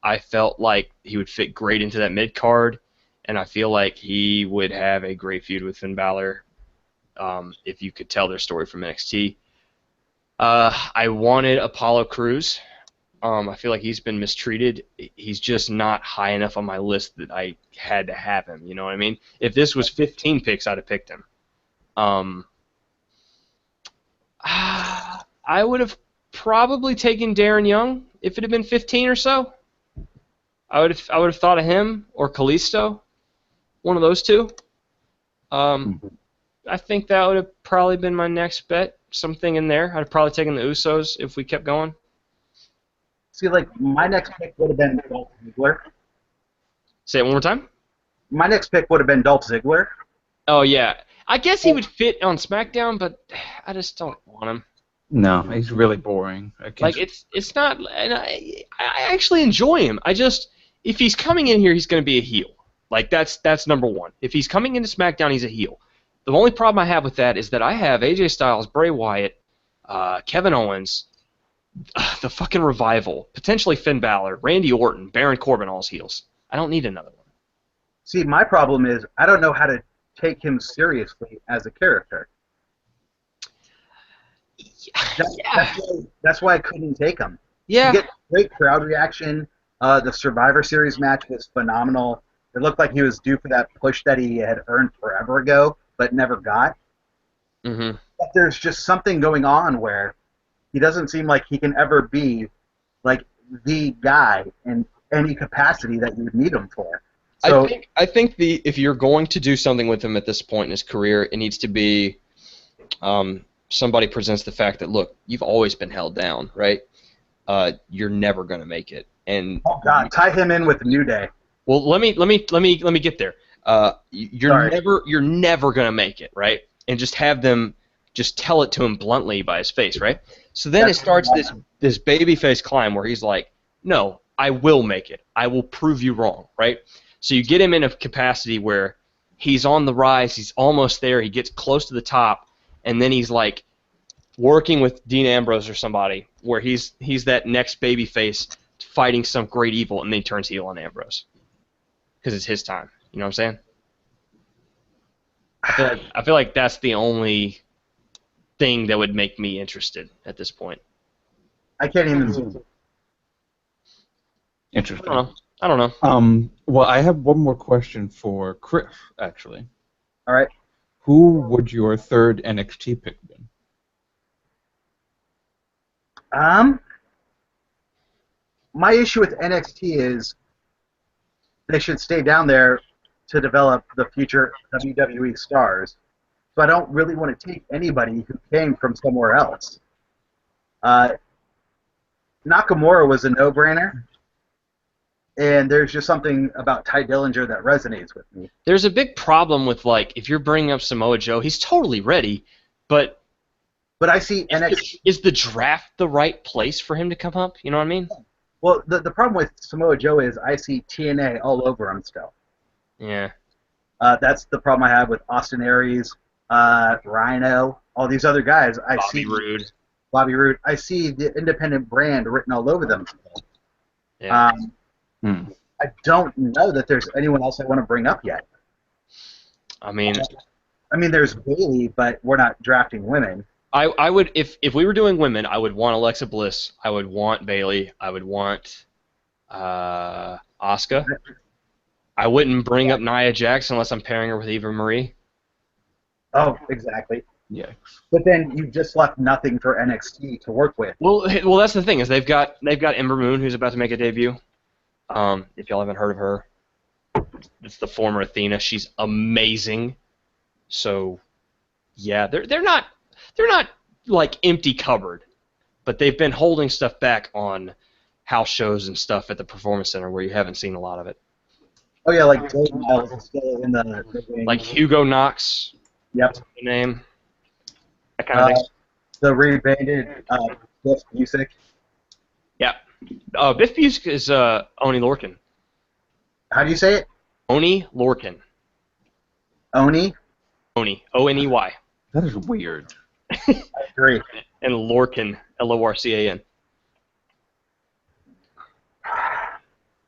I felt like he would fit great into that mid card, and I feel like he would have a great feud with Finn Balor if you could tell their story from NXT. I wanted Apollo Crews. I feel like he's been mistreated. He's just not high enough on my list that I had to have him. You know what I mean? If this was 15 picks, I'd have picked him. I would have probably taken Darren Young if it had been 15 or so. I would have thought of him or Kalisto, one of those two. I think that would have probably been my next bet. Something in there. I'd have probably taken the Usos if we kept going. See, like, my next pick would have been Dolph Ziggler. Say it one more time. My next pick would have been Dolph Ziggler. Oh yeah, I guess he would fit on SmackDown, but I just don't want him. No, he's really boring. Like it's not. And I actually enjoy him. If he's coming in here, he's going to be a heel. Like that's number one. If he's coming into SmackDown, he's a heel. The only problem I have with that is that I have AJ Styles, Bray Wyatt, Kevin Owens, the fucking Revival, potentially Finn Balor, Randy Orton, Baron Corbin, all his heels. I don't need another one. See, my problem is I don't know how to take him seriously as a character. That's why I couldn't take him. Yeah. You get great crowd reaction. The Survivor Series match was phenomenal. It looked like he was due for that push that he had earned forever ago, but never got. Mm-hmm. But there's just something going on where he doesn't seem like he can ever be like the guy in any capacity that you would need him for. So I think if you're going to do something with him at this point in his career, it needs to be somebody presents the fact that, look, you've always been held down, right? You're never going to make it. And oh God, tie him in with New Day. well, let me get there. You're never going to make it, right? And just have them just tell it to him bluntly by his face, right? So then it starts this babyface climb where he's like, no, I will make it. I will prove you wrong, right? So you get him in a capacity where he's on the rise, he's almost there, he gets close to the top, and then he's like working with Dean Ambrose or somebody where he's that next babyface fighting some great evil, and then he turns heel on Ambrose because it's his time. You know what I'm saying? I feel like that's the only thing that would make me interested at this point. I can't even zoom. Interesting. I don't know. Well, I have one more question for Chris, actually. All right. Who would your third NXT pick be? My issue with NXT is they should stay down there to develop the future WWE stars. So I don't really want to take anybody who came from somewhere else. Nakamura was a no-brainer, and there's just something about Ty Dillinger that resonates with me. There's a big problem with, like, if you're bringing up Samoa Joe, he's totally ready, but I see NXT. Is the draft the right place for him to come up? You know what I mean? Well, the problem with Samoa Joe is I see TNA all over him still. Yeah. That's the problem I have with Austin Aries, Rhino, all these other guys. Bobby Roode. I see the independent brand written all over them still. Yeah. I don't know that there's anyone else I want to bring up yet. I mean, there's Bayley, but we're not drafting women. I would if we were doing women, I would want Alexa Bliss. I would want Bayley. I would want Asuka. I wouldn't bring up Nia Jax unless I'm pairing her with Eva Marie. Oh, exactly. Yikes. But then you just left nothing for NXT to work with. Well, that's the thing is they've got Ember Moon who's about to make a debut. If y'all haven't heard of her, it's the former Athena. She's amazing. So, yeah, they're not like empty cupboard, but they've been holding stuff back on house shows and stuff at the Performance Center where you haven't seen a lot of it. Oh yeah, like Jay Miles is still in the ring. Like Hugo Knox, Yep. the name. That kind of thing. The rebranded Biff Busick. Yeah. Biff Busick is Oni Lorcan. How do you say it? Oni Lorcan. Oni? Oni. O-N-E-Y. That is weird. I agree. And Lorcan. L-O-R-C-A-N.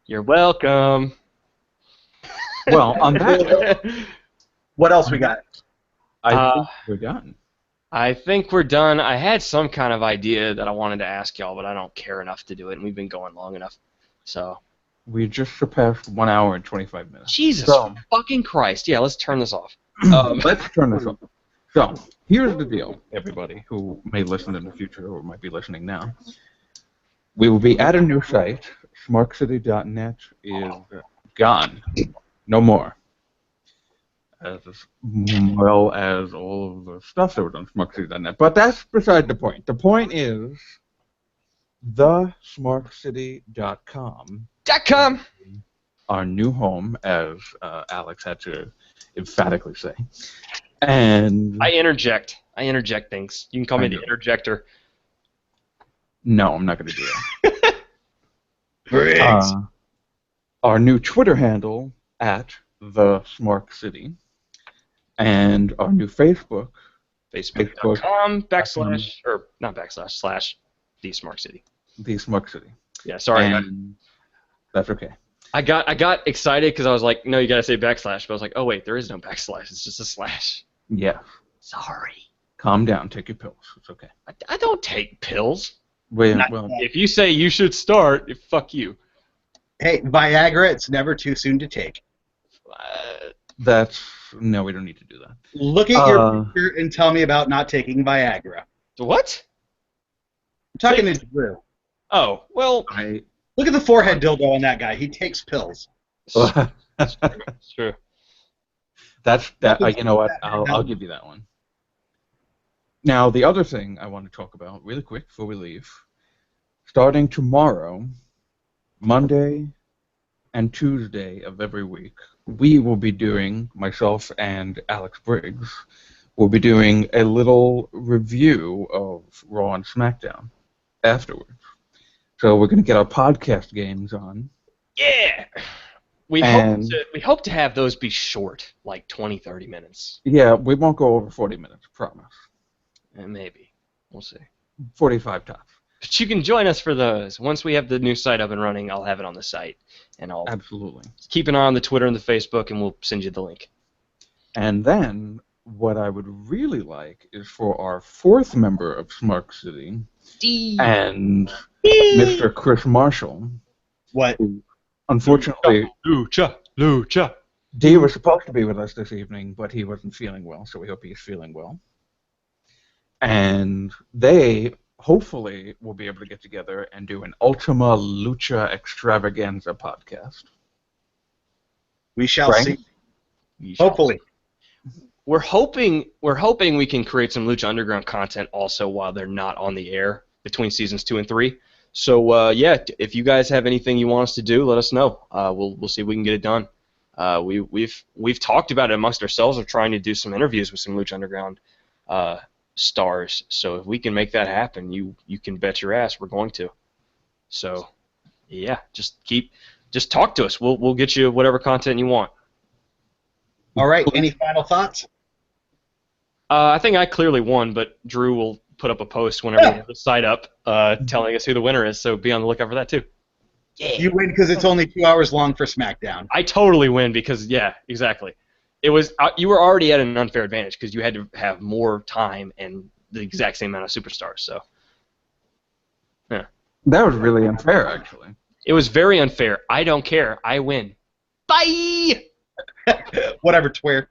You're welcome. Well, on that, What else we got? I think we're done. I think we're done. I had some kind of idea that I wanted to ask y'all, but I don't care enough to do it, and we've been going long enough. So. We just surpassed 1 hour and 25 minutes. Jesus fucking Christ. Yeah, let's turn this off. Let's turn this off. So, here's the deal, everybody who may listen in the future or might be listening now. We will be at a new site. SmarkCity.net is gone. No more. As well as all of the stuff that was on SmarkCity.net. But that's beside the point. The point is thesmarkcity.com. Our new home, as Alex had to emphatically say. And I interject things. You can call me the interjector. No, I'm not going to do that. Our new Twitter handle at the Smark City, and our new Facebook. Facebook.com // the Smark City. The Smark City. Yeah, sorry. And that's okay. I got excited because I was like, no, you gotta say /, but I was like, oh wait, there is no / it's just a slash. Yeah. Sorry. Calm down. Take your pills. It's okay. I don't take pills. Well, if you say you should start, fuck you. Hey, Viagra, it's never too soon to take. No, we don't need to do that. Look at your picture and tell me about not taking Viagra. What? I'm talking to Drew. Oh, well. Look at the forehead dildo on that guy. He takes pills. It's true. You know what? I'll give you that one. Now, the other thing I want to talk about really quick before we leave, starting tomorrow, Monday and Tuesday of every week, we will be doing, myself and Alex Briggs, will be doing a little review of Raw and SmackDown afterwards. So we're going to get our podcast games on. Yeah! We hope to have those be short, like 20, 30 minutes. Yeah, we won't go over 40 minutes, promise. Maybe. We'll see. 45 tops. But you can join us for those. Once we have the new site up and running, I'll have it on the site. And I'll Absolutely. Keep an eye on the Twitter and the Facebook, and we'll send you the link. And then, what I would really like is for our fourth member of Smark City, and Mr. Chris Marshall. What? Unfortunately, Lucha. D was supposed to be with us this evening, but he wasn't feeling well, so we hope he's feeling well. And they hopefully will be able to get together and do an Ultima Lucha Extravaganza podcast. We shall see. Hopefully. We're hoping we can create some Lucha Underground content also while they're not on the air between seasons 2 and 3. So yeah, if you guys have anything you want us to do, let us know. We'll see if we can get it done. We've talked about it amongst ourselves of trying to do some interviews with some Lucha Underground stars. So if we can make that happen, you can bet your ass we're going to. So yeah, just talk to us. We'll get you whatever content you want. All right. Any final thoughts? I think I clearly won, but Drew will put up a post whenever we have the site up telling us who the winner is, so be on the lookout for that too. Yeah. You win because it's only 2 hours long for SmackDown. I totally win because, yeah, exactly. It was you were already at an unfair advantage because you had to have more time and the exact same amount of superstars. So, yeah. That was really unfair, actually. It was very unfair. I don't care. I win. Bye! Whatever, Twitter.